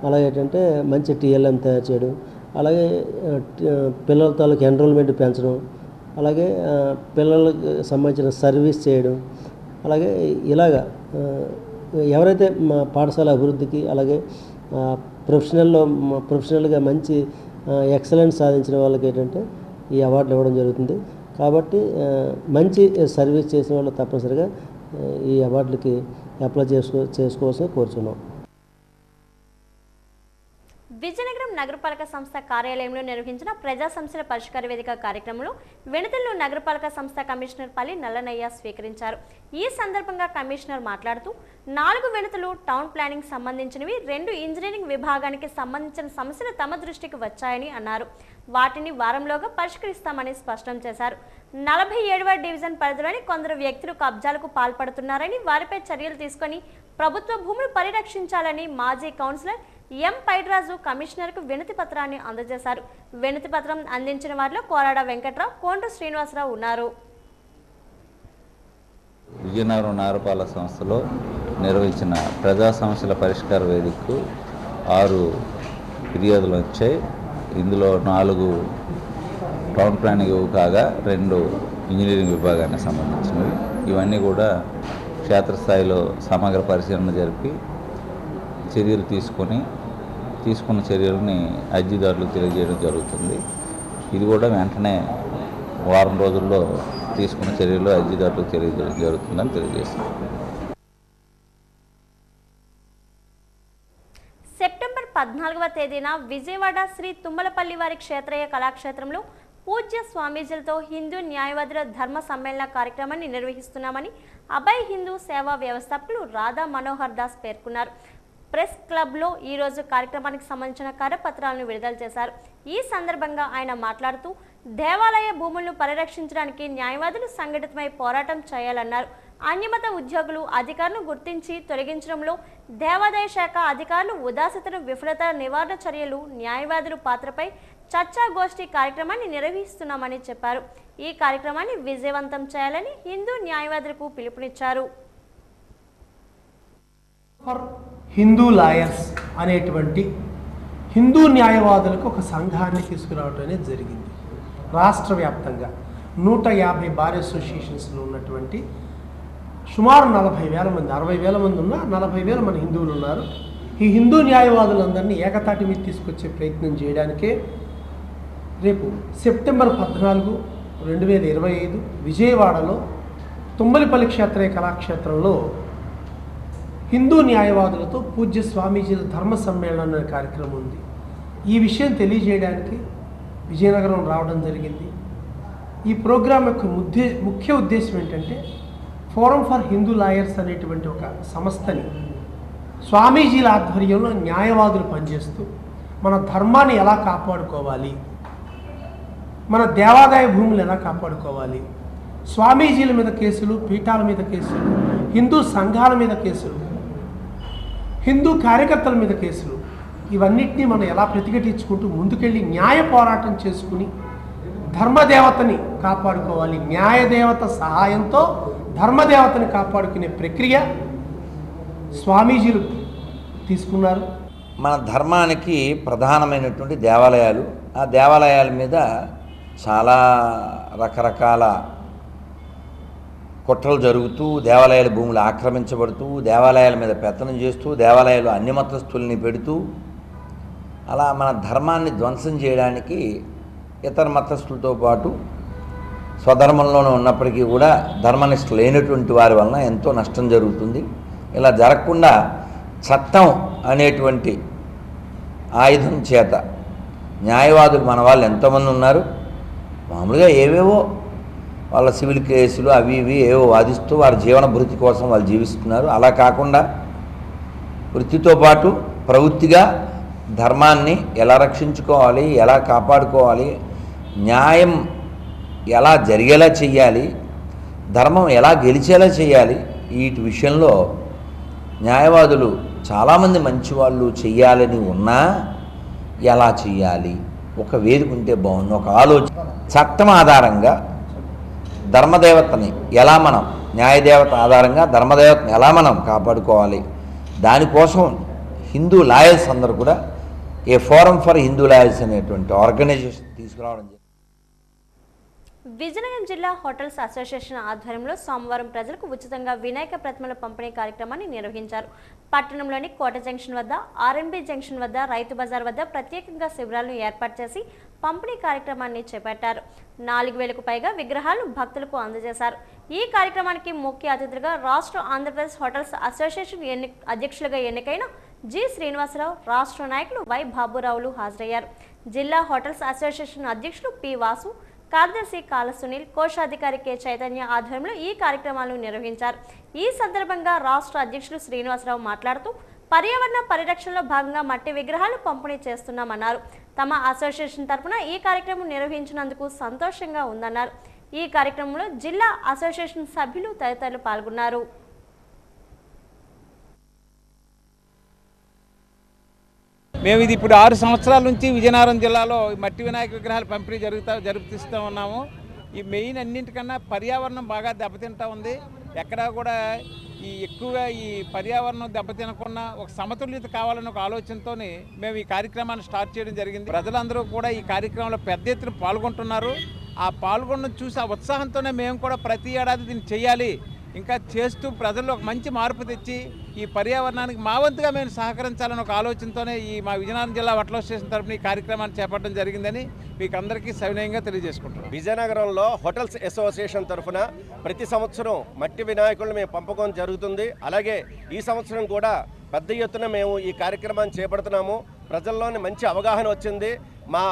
అలాగే ఏంటంటే మంచి TLM తయారు చేయడం, అలాగే పిల్లల తాలూకు ఎన్రోల్మెంట్ పెంచడం, అలాగే పిల్లలకు సంబంధించిన సర్వీస్ చేయడం, అలాగే ఇలాగా ఎవరైతే మా పాఠశాల అభివృద్ధికి అలాగే ప్రొఫెషనల్గా మంచి ఎక్సలెన్స్ సాధించిన వాళ్ళకి ఏంటంటే ఈ అవార్డులు ఇవ్వడం జరుగుతుంది. కాబట్టి మంచి సర్వీస్ చేసిన వాళ్ళు తప్పనిసరిగా ఈ అవార్డులకి అప్లై చేసుకోవాల్సి కోరుచున్నాం. విజయనగరం నగరపాలక సంస్థ కార్యాలయంలో నిర్వహించిన ప్రజా సమస్యల పరిష్కార వేదిక కార్యక్రమంలో వినతులను నగరపాలక సంస్థ కమిషనర్ పల్లి నల్లనయ్య స్వీకరించారు. ఈ సందర్భంగా కమిషనర్ మాట్లాడుతూ 4 వినతులు టౌన్ ప్లానింగ్ సంబంధించినవి, 2 ఇంజనీరింగ్ విభాగానికి సంబంధించిన సమస్యలు తమ దృష్టికి వచ్చాయని అన్నారు. వాటిని వారంలోగా పరిష్కరిస్తామని స్పష్టం చేశారు. 47వ డివిజన్ పరిధిలోని కొందరు వ్యక్తులు కబ్జాలకు పాల్పడుతున్నారని, వారిపై చర్యలు తీసుకొని ప్రభుత్వ భూములు పరిరక్షించాలని మాజీ కౌన్సిలర్ ఎం పైడ్రాజు కమిషనర్కు వినతి పత్రాన్ని అందజేశారు. వినతి పత్రం అందించిన వారిలో కోరాడ వెంకట్రావు, కోండ్రు శ్రీనివాసరావు ఉన్నారు. విజయనగరం నగరపాలక సంస్థలో నిర్వహించిన ప్రజా సమస్యల పరిష్కార వేదికకు 6 ఫిర్యాదులు వచ్చాయి. ఇందులో 4 టౌన్ ప్లానింగ్ కాగా 2 ఇంజనీరింగ్ విభాగానికి సంబంధించినవి. ఇవన్నీ కూడా క్షేత్రస్థాయిలో సమగ్ర పరిశీలన జరిపి తీసుకున్న చర్యలని అర్జీదారులకు తెలియజేయడం జరుగుతుంది. ఇది కూడా వెంటనే వారం రోజుల్లో తీసుకున్న చర్యలు అర్జీదారులకు తెలియజేయడం జరుగుతుందని తెలియజేస్తున్నాం. సెప్టెంబర్ 14వ తేదీన విజయవాడ శ్రీ తుమ్మలపల్లి వారి క్షేత్రయ్య కళాక్షేత్రంలో పూజ్య స్వామీజీలతో హిందూ న్యాయవాదుల ధర్మ సమ్మేళన కార్యక్రమాన్ని నిర్వహిస్తున్నామని అభయ్ హిందూ సేవా వ్యవస్థాపకులు రాధా మనోహర్ దాస్ పేర్కొన్నారు. ప్రెస్ క్లబ్లో ఈరోజు కార్యక్రమానికి సంబంధించిన కరపత్రాలను విడుదల చేశారు. ఈ సందర్భంగా ఆయన మాట్లాడుతూ దేవాలయ భూములను పరిరక్షించడానికి న్యాయవాదులు సంఘటితమై పోరాటం చేయాలన్నారు. అన్యమత ఉద్యోగులు అధికారులను గుర్తించి తొలగించడంలో దేవాదాయ శాఖ అధికారులు ఉదాసీనతను విఫలత నివారణ చర్యలు న్యాయవాదుల పాత్రపై చర్చాగోష్ఠి కార్యక్రమాన్ని నిర్వహిస్తున్నామని చెప్పారు. ఈ కార్యక్రమాన్ని విజయవంతం చేయాలని హిందూ న్యాయవాదులకు పిలుపునిచ్చారు. ఫర్ హిందూ లాయర్స్ అనేటువంటి హిందూ న్యాయవాదులకు ఒక సంఘాన్ని తీసుకురావడం అనేది జరిగింది. రాష్ట్ర వ్యాప్తంగా 150 బార్ అసోసియేషన్స్లో ఉన్నటువంటి సుమారు 40,000 మంది, 60,000 మంది ఉన్నా 40,000 మన హిందువులు ఉన్నారు. ఈ హిందూ న్యాయవాదులందరినీ ఏకతాటి మీద తీసుకొచ్చే ప్రయత్నం చేయడానికే రేపు సెప్టెంబర్ 14, 2025 విజయవాడలో తుమ్మలపల్లి క్షేత్రయ్య కళాక్షేత్రంలో హిందూ న్యాయవాదులతో పూజ్య స్వామీజీల ధర్మ సమ్మేళనం అనే కార్యక్రమం ఉంది. ఈ విషయం తెలియజేయడానికి విజయనగరం రావడం జరిగింది. ఈ ప్రోగ్రాం యొక్క ముఖ్య ఉద్దేశం ఏంటంటే ఫోరం ఫర్ హిందూ లాయర్స్ అనేటువంటి ఒక సంస్థని స్వామీజీల ఆధ్వర్యంలో న్యాయవాదులు పనిచేస్తూ మన ధర్మాన్ని ఎలా కాపాడుకోవాలి, మన దేవాదాయ భూములు ఎలా కాపాడుకోవాలి, స్వామీజీల మీద కేసులు, పీఠాల మీద కేసులు, హిందూ సంఘాల మీద కేసులు, హిందూ కార్యకర్తల మీద కేసులు, ఇవన్నిటినీ మనం ఎలా ప్రతిఘటించుకుంటూ ముందుకెళ్ళి న్యాయ పోరాటం చేసుకుని ధర్మదేవతని కాపాడుకోవాలి. న్యాయదేవత సహాయంతో ధర్మదేవతని కాపాడుకునే ప్రక్రియ స్వామీజీలు తీసుకున్నారు. మన ధర్మానికి ప్రధానమైనటువంటి దేవాలయాలు, ఆ దేవాలయాల మీద చాలా రకరకాల కుట్రలు జరుగుతూ, దేవాలయాల భూములు ఆక్రమించబడుతూ, దేవాలయాల మీద పెత్తనం చేస్తూ, దేవాలయాలు అన్ని మతస్థుల్ని పెడుతూ, అలా మన ధర్మాన్ని ధ్వంసం చేయడానికి ఇతర మతస్థులతో పాటు స్వధర్మంలోనే ఉన్నప్పటికీ కూడా ధర్మనిష్ట లేనటువంటి వారి వలన ఎంతో నష్టం జరుగుతుంది. ఇలా జరగకుండా చట్టం అనేటువంటి ఆయుధం చేత న్యాయవాదులు మన వాళ్ళు ఎంతోమంది ఉన్నారు. మామూలుగా ఏవేవో వాళ్ళ సివిల్ కేసులు అవి ఇవి ఏవో వాదిస్తూ వారి జీవన భృతి కోసం వాళ్ళు జీవిస్తున్నారు. అలా కాకుండా వృత్తితో పాటు ప్రవృత్తిగా ధర్మాన్ని ఎలా రక్షించుకోవాలి, ఎలా కాపాడుకోవాలి, న్యాయం ఎలా జరిగేలా చేయాలి, ధర్మం ఎలా గెలిచేలా చేయాలి, వీటి విషయంలో న్యాయవాదులు చాలామంది మంచివాళ్ళు చెయ్యాలని ఉన్నా ఎలా చేయాలి, ఒక వేదిక ఉంటే బాగుంది, ఒక ఆలోచన. చట్టం ఆధారంగా ధర్మదేవతని ఎలా మనం, న్యాయదేవత ఆధారంగా ధర్మదేవతని ఎలా మనం కాపాడుకోవాలి, దానికోసం హిందూ లాయర్స్ అందరూ కూడా ఏ ఫోరం ఫర్ హిందూ లాయర్స్ అనేటువంటి ఆర్గనైజేషన్ తీసుకురావడం జరిగింది. విజయనగరం జిల్లా హోటల్స్ అసోసియేషన్ ఆధ్వర్యంలో సోమవారం ప్రజలకు ఉచితంగా వినాయక ప్రతిమల పంపిణీ కార్యక్రమాన్ని నిర్వహించారు. పట్టణంలోని కోట జంక్షన్ వద్ద, ఆర్ఎంబీ జంక్షన్ వద్ద, రైతు బజార్ వద్ద ప్రత్యేకంగా శిబిరాలను ఏర్పాటు చేసి పంపిణీ కార్యక్రమాన్ని చేపట్టారు. 4,000కు పైగా విగ్రహాలను భక్తులకు అందజేశారు. ఈ కార్యక్రమానికి ముఖ్య అతిథులుగా రాష్ట్ర ఆంధ్రప్రదేశ్ హోటల్స్ అసోసియేషన్ అధ్యక్షులుగా ఎన్నికైన జి శ్రీనివాసరావు, రాష్ట్ర నాయకులు వై బాబురావులు హాజరయ్యారు. జిల్లా హోటల్స్ అసోసియేషన్ అధ్యక్షులు పి వాసు, కార్యదర్శి కాల సునీల్, కోశాధికారి కె చైతన్య ఆధ్వర్యంలో ఈ కార్యక్రమాలను నిర్వహించారు. ఈ సందర్భంగా రాష్ట్ర అధ్యక్షులు శ్రీనివాసరావు మాట్లాడుతూ పర్యావరణ పరిరక్షణలో భాగంగా మట్టి విగ్రహాలు పంపిణీ చేస్తున్నామన్నారు. తమ అసోసియేషన్ తరఫున ఈ కార్యక్రమం నిర్వహించినందుకు సంతోషంగా ఉందన్నారు. ఈ కార్యక్రమంలో జిల్లా అసోసియేషన్ సభ్యులు తదితరులు పాల్గొన్నారు. మేము ఇది ఇప్పుడు 6 సంవత్సరాల నుంచి విజయనగరం జిల్లాలో మట్టి వినాయక విగ్రహాలు పంపిణీ జరుపుతూ ఉన్నాము. ఈ మెయిన్ అన్నింటికన్నా పర్యావరణం బాగా దెబ్బతింటూ ఉంది. ఎక్కడా కూడా ఎక్కువగా ఈ పర్యావరణం దెబ్బతినకుండా ఒక సమతుల్యత కావాలన్న ఒక ఆలోచనతో మేము ఈ కార్యక్రమాన్ని స్టార్ట్ చేయడం జరిగింది. ప్రజలందరూ కూడా ఈ కార్యక్రమంలో పెద్ద ఎత్తున పాల్గొంటున్నారు. ఆ పాల్గొనడం చూసి ఆ ఉత్సాహంతోనే మేము కూడా ప్రతి ఏడాది దీన్ని చేయాలి, ఇంకా చేస్తూ ప్రజల్లో ఒక మంచి మార్పు తెచ్చి ఈ పర్యావరణానికి మా వంతుగా మేము సహకరించాలని ఒక ఆలోచనతోనే ఈ మా విజయనగరం జిల్లా వట్ల స్టేషన్ తరఫున ఈ కార్యక్రమాన్ని చేపట్టడం జరిగిందని మీకు అందరికీ సవినయంగా తెలియజేసుకుంటున్నాం. విజయనగరంలో హోటల్స్ అసోసియేషన్ తరఫున ప్రతి సంవత్సరం మట్టి వినాయకులను మేము పంపకం జరుగుతుంది. అలాగే ఈ సంవత్సరం కూడా పెద్ద ఎత్తున మేము ఈ కార్యక్రమాన్ని చేపడుతున్నాము. ప్రజల్లోని మంచి అవగాహన వచ్చింది. మా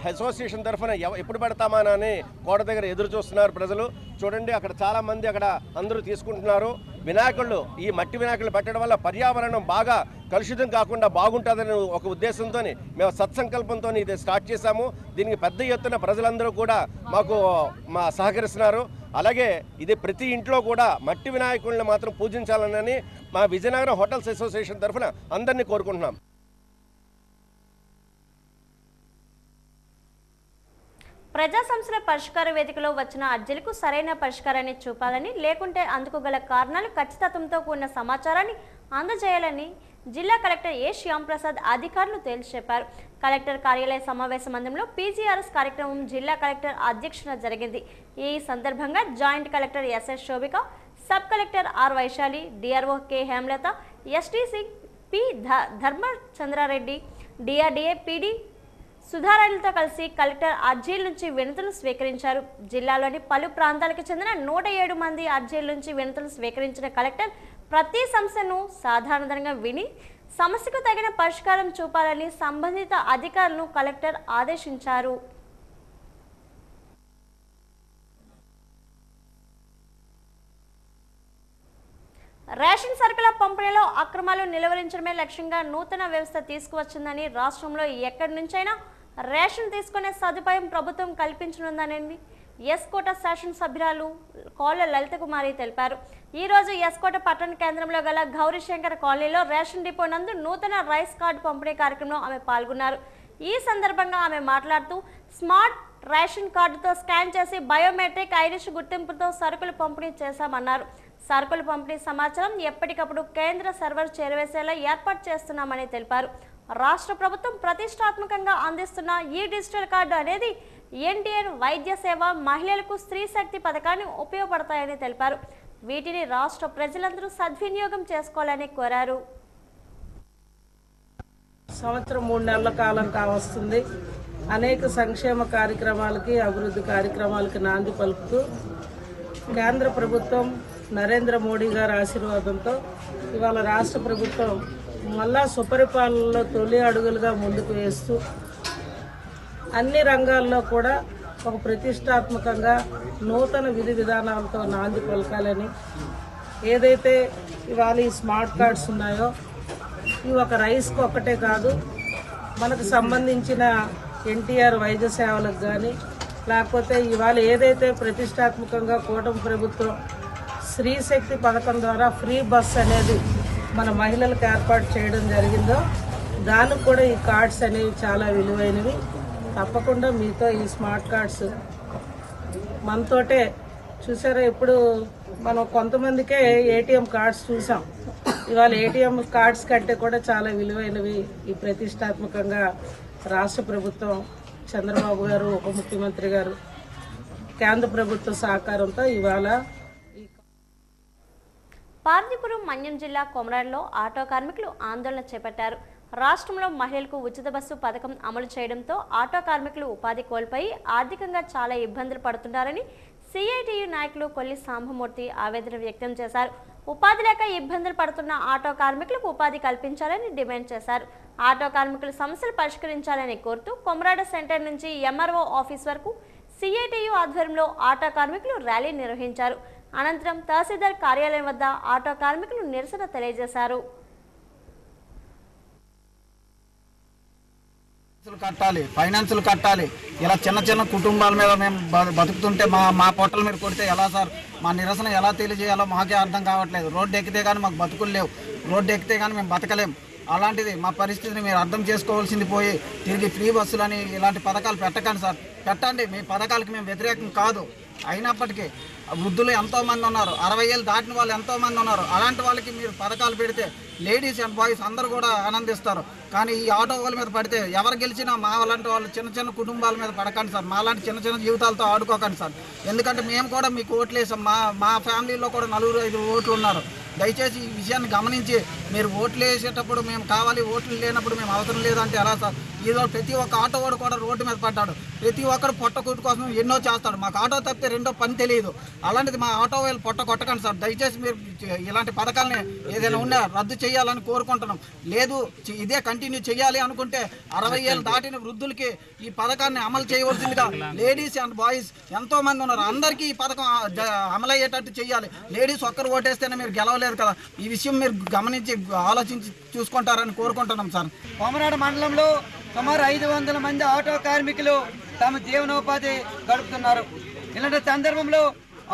అసోసియేషన్ తరఫున ఎప్పుడు పెడతామానని కోట దగ్గర ఎదురు చూస్తున్నారు ప్రజలు. చూడండి, అక్కడ చాలామంది అక్కడ అందరూ తీసుకుంటున్నారు. వినాయకుళ్ళు, ఈ మట్టి వినాయకులు పెట్టడం వల్ల పర్యావరణం బాగా కలుషితం కాకుండా బాగుంటుందని ఒక ఉద్దేశంతో మేము సత్సంకల్పంతో ఇది స్టార్ట్ చేశాము. దీనికి పెద్ద ఎత్తున ప్రజలందరూ కూడా మాకు సహకరిస్తున్నారు. అలాగే ఇది ప్రతి ఇంట్లో కూడా మట్టి వినాయకుల్ని మాత్రం పూజించాలని మా విజయనగరం హోటల్స్ అసోసియేషన్ తరఫున అందరినీ కోరుకుంటున్నాం. ప్రజా సమస్యల పరిష్కార వేదికలో వచ్చిన అర్జీలకు సరైన పరిష్కారాన్ని చూపాలని, లేకుంటే అందుకు గల కారణాలు ఖచ్చితత్వంతో కూడిన సమాచారాన్ని అందజేయాలని జిల్లా కలెక్టర్ ఏ శ్యాంప్రసాద్ అధికారులు తేల్చి చెప్పారు. కలెక్టర్ కార్యాలయ సమావేశ మందిరంలో పీజీఆర్ఎస్ కార్యక్రమం జిల్లా కలెక్టర్ అధ్యక్షతన జరిగింది. ఈ సందర్భంగా joint collector SS Sobhika, sub collector R Vaishali, DRO K Hemalatha, STC P Dharmachandrareddy, DRDA PD సుధారాణితో కలిసి కలెక్టర్ అర్జీల నుంచి వినతులు స్వీకరించారు. జిల్లాలోని పలు ప్రాంతాలకు చెందిన 107 మంది అర్జీల నుంచి వినతులు స్వీకరించిన కలెక్టర్ ప్రతి సమస్యను సాధారణంగా విని సమస్యకు తగిన పరిష్కారం చూపాలని సంబంధిత అధికారులను కలెక్టర్ ఆదేశించారు. రేషన్ సరుకుల పంపిణీలో అక్రమాలు నిలువరించడమే లక్ష్యంగా నూతన వ్యవస్థ తీసుకువచ్చిందని, రాష్ట్రంలో ఎక్కడి నుంచైనా రేషన్ తీసుకునే సదుపాయం ప్రభుత్వం కల్పించనుందని ఎస్కోట శాసన సభ్యురాలు కోళ్ల లలిత కుమారి తెలిపారు. ఈ రోజు ఎస్కోట పట్టణ కేంద్రంలో గల గౌరీశంకర్ కాలనీలో రేషన్ డిపో నందు నూతన రైస్ కార్డు పంపిణీ కార్యక్రమంలో ఆమె పాల్గొన్నారు. ఈ సందర్భంగా ఆమె మాట్లాడుతూ స్మార్ట్ రేషన్ కార్డుతో స్కాన్ చేసి బయోమెట్రిక్ ఐరిష్ గుర్తింపుతో సరుకులు పంపిణీ చేశామన్నారు. సరుకుల పంపిణీ సమాచారం ఎప్పటికప్పుడు కేంద్ర సర్వర్ చేరవేసేలా ఏర్పాటు చేస్తున్నామని తెలిపారు. రాష్ట్ర ప్రభుత్వం ప్రతిష్టాత్మకంగా అందిస్తున్న ఈ డిజిటల్ కార్డు అనేది ఎన్టీఆర్ వైద్య సేవ, మహిళలకు స్త్రీ శక్తి పథకాన్ని ఉపయోగపడతాయని తెలిపారు. వీటిని రాష్ట్ర ప్రజలందరూ సద్వినియోగం చేసుకోవాలని కోరారు. సంవత్సరం 3 నెలల కాలం కావస్తుంది. అనేక సంక్షేమ కార్యక్రమాలకి, అభివృద్ధి కార్యక్రమాలకి నాంది పలుకుతూ కేంద్ర ప్రభుత్వం నరేంద్ర మోడీ గారి ఆశీర్వాదంతో ఇవాళ రాష్ట్ర ప్రభుత్వం మళ్ళా సుపరిపాలనలో తొలి అడుగులుగా ముందుకు వేస్తూ అన్ని రంగాల్లో కూడా ఒక ప్రతిష్టాత్మకంగా నూతన విధి విధానాలతో నాంది పలకాలని, ఏదైతే ఇవాళ ఈ స్మార్ట్ కార్డ్స్ ఉన్నాయో ఇవి ఒక రైస్కి ఒక్కటే కాదు, మనకు సంబంధించిన ఎన్టీఆర్ వైద్య సేవలకు కానీ, లేకపోతే ఇవాళ ఏదైతే ప్రతిష్టాత్మకంగా కూటమి ప్రభుత్వం స్త్రీ శక్తి పథకం ద్వారా ఫ్రీ బస్ అనేది మన మహిళలకు ఏర్పాటు చేయడం జరిగిందో దానికి కూడా ఈ కార్డ్స్ అనేవి చాలా విలువైనవి. తప్పకుండా మీతో ఈ స్మార్ట్ కార్డ్స్ మనతోటే చూసారా, ఇప్పుడు మనం కొంతమందికే ఏటీఎం కార్డ్స్ చూసాం. ఇవాళ ఏటీఎం కార్డ్స్ కంటే కూడా చాలా విలువైనవి ఈ ప్రతిష్టాత్మకంగా రాష్ట్ర ప్రభుత్వం, చంద్రబాబు గారు ఉప ముఖ్యమంత్రి గారు, కేంద్ర ప్రభుత్వ సహకారంతో ఇవాళ పార్వతీపురం మన్యం జిల్లా కొమరాడలో ఆటో కార్మికులు ఆందోళన చేపట్టారు. రాష్ట్రంలో మహిళలకు ఉచిత బస్సు పథకం అమలు చేయడంతో ఆటో కార్మికులు ఉపాధి కోల్పోయి ఆర్థికంగా చాలా ఇబ్బందులు పడుతున్నారని సిఐటియు నాయకులు కొల్లి సాంబమూర్తి ఆవేదన వ్యక్తం చేశారు. ఉపాధి లేక ఇబ్బందులు పడుతున్న ఆటో కార్మికులకు ఉపాధి కల్పించాలని డిమాండ్ చేశారు. ఆటో కార్మికుల సమస్యలు పరిష్కరించాలని కోరుతూ కొమరాడ సెంటర్ నుంచి ఎంఆర్ఓ ఆఫీస్ వరకు సిఐటియు ఆధ్వర్యంలో ఆటో కార్మికులు ర్యాలీ నిర్వహించారు. అనంతరం తహసీల్దార్ కార్యాలయం వద్ద ఆటో కార్మికులు నిరసన తెలియజేశారు. కట్టాలి, ఫైనాన్సులు కట్టాలి. ఇలా చిన్న చిన్న కుటుంబాల మీద మేము బతుకుతుంటే మా పొట్టల మీద కొడితే ఎలా సార్? మా నిరసన ఎలా తెలియజేయాలో మాకే అర్థం కావట్లేదు. రోడ్డు ఎక్కితే కానీ మాకు బతుకులు లేవు, రోడ్డు ఎక్కితే కానీ మేము బతకలేం. అలాంటిది మా పరిస్థితిని మీరు అర్థం చేసుకోవాల్సింది పోయి తిరిగి ఫ్రీ బస్సులని ఇలాంటి పథకాలు పెట్టకండి సార్. పెట్టండి, మీ పథకాలకి మేము వ్యతిరేకం కాదు. అయినప్పటికీ వృద్ధులు ఎంతోమంది ఉన్నారు, 60 ఏళ్ళు దాటిన వాళ్ళు ఎంతోమంది ఉన్నారు. అలాంటి వాళ్ళకి మీరు పథకాలు పెడితే లేడీస్ అండ్ బాయ్స్ అందరూ కూడా ఆనందిస్తారు. కానీ ఈ ఆటో వాళ్ళ మీద పడితే ఎవరు గెలిచినా మా అలాంటి వాళ్ళు చిన్న చిన్న కుటుంబాల మీద పడకండి సార్. మా లాంటి చిన్న చిన్న జీవితాలతో ఆడుకోకండి సార్. ఎందుకంటే మేము కూడా మీకు ఓట్లు వేసాం. మా ఫ్యామిలీలో కూడా 4-5 ఓట్లు ఉన్నారు. దయచేసి ఈ విషయాన్ని గమనించి మీరు ఓట్లు వేసేటప్పుడు మేము కావాలి, ఓట్లు లేనప్పుడు మేము అవసరం లేదంటే ఎలా సార్? ఈరోజు ప్రతి ఒక్క ఆటో వాడు కూడా రోడ్డు మీద పడ్డాడు. ప్రతి ఒక్కరు పొట్ట కొట్టు కోసం ఎన్నో చేస్తాడు. మాకు ఆటో తప్పితే రెండో పని తెలియదు. అలాంటిది మా ఆటో వాళ్ళు పొట్ట కొట్టకండి సార్. దయచేసి మీరు ఇలాంటి పథకాలని ఏదైనా ఉన్నా రద్దు చేయాలని కోరుకుంటున్నాం. లేదు ఇదే కంటిన్యూ చేయాలి అనుకుంటే 60 ఏళ్ళు దాటిన వృద్ధులకి ఈ పథకాన్ని అమలు చేయవలసిందిగా లేడీస్ అండ్ బాయ్స్ ఎంతో మంది ఉన్నారు. అందరికీ ఈ పథకం అమలయ్యేటట్టు చేయాలి. లేడీస్ ఒక్కరు ఓటేస్తేనే మీరు గెలవలేరు కదా. ఈ విషయం మీరు గమనించి ఆలోచించి చూసుకుంటారని కోరుకుంటున్నాం సార్. కోమరాడ మండలంలో సుమారు 500 మంది ఆటో కార్మికులు తమ జీవనోపాధి గడుపుతున్నారు. ఇలాంటి సందర్భంలో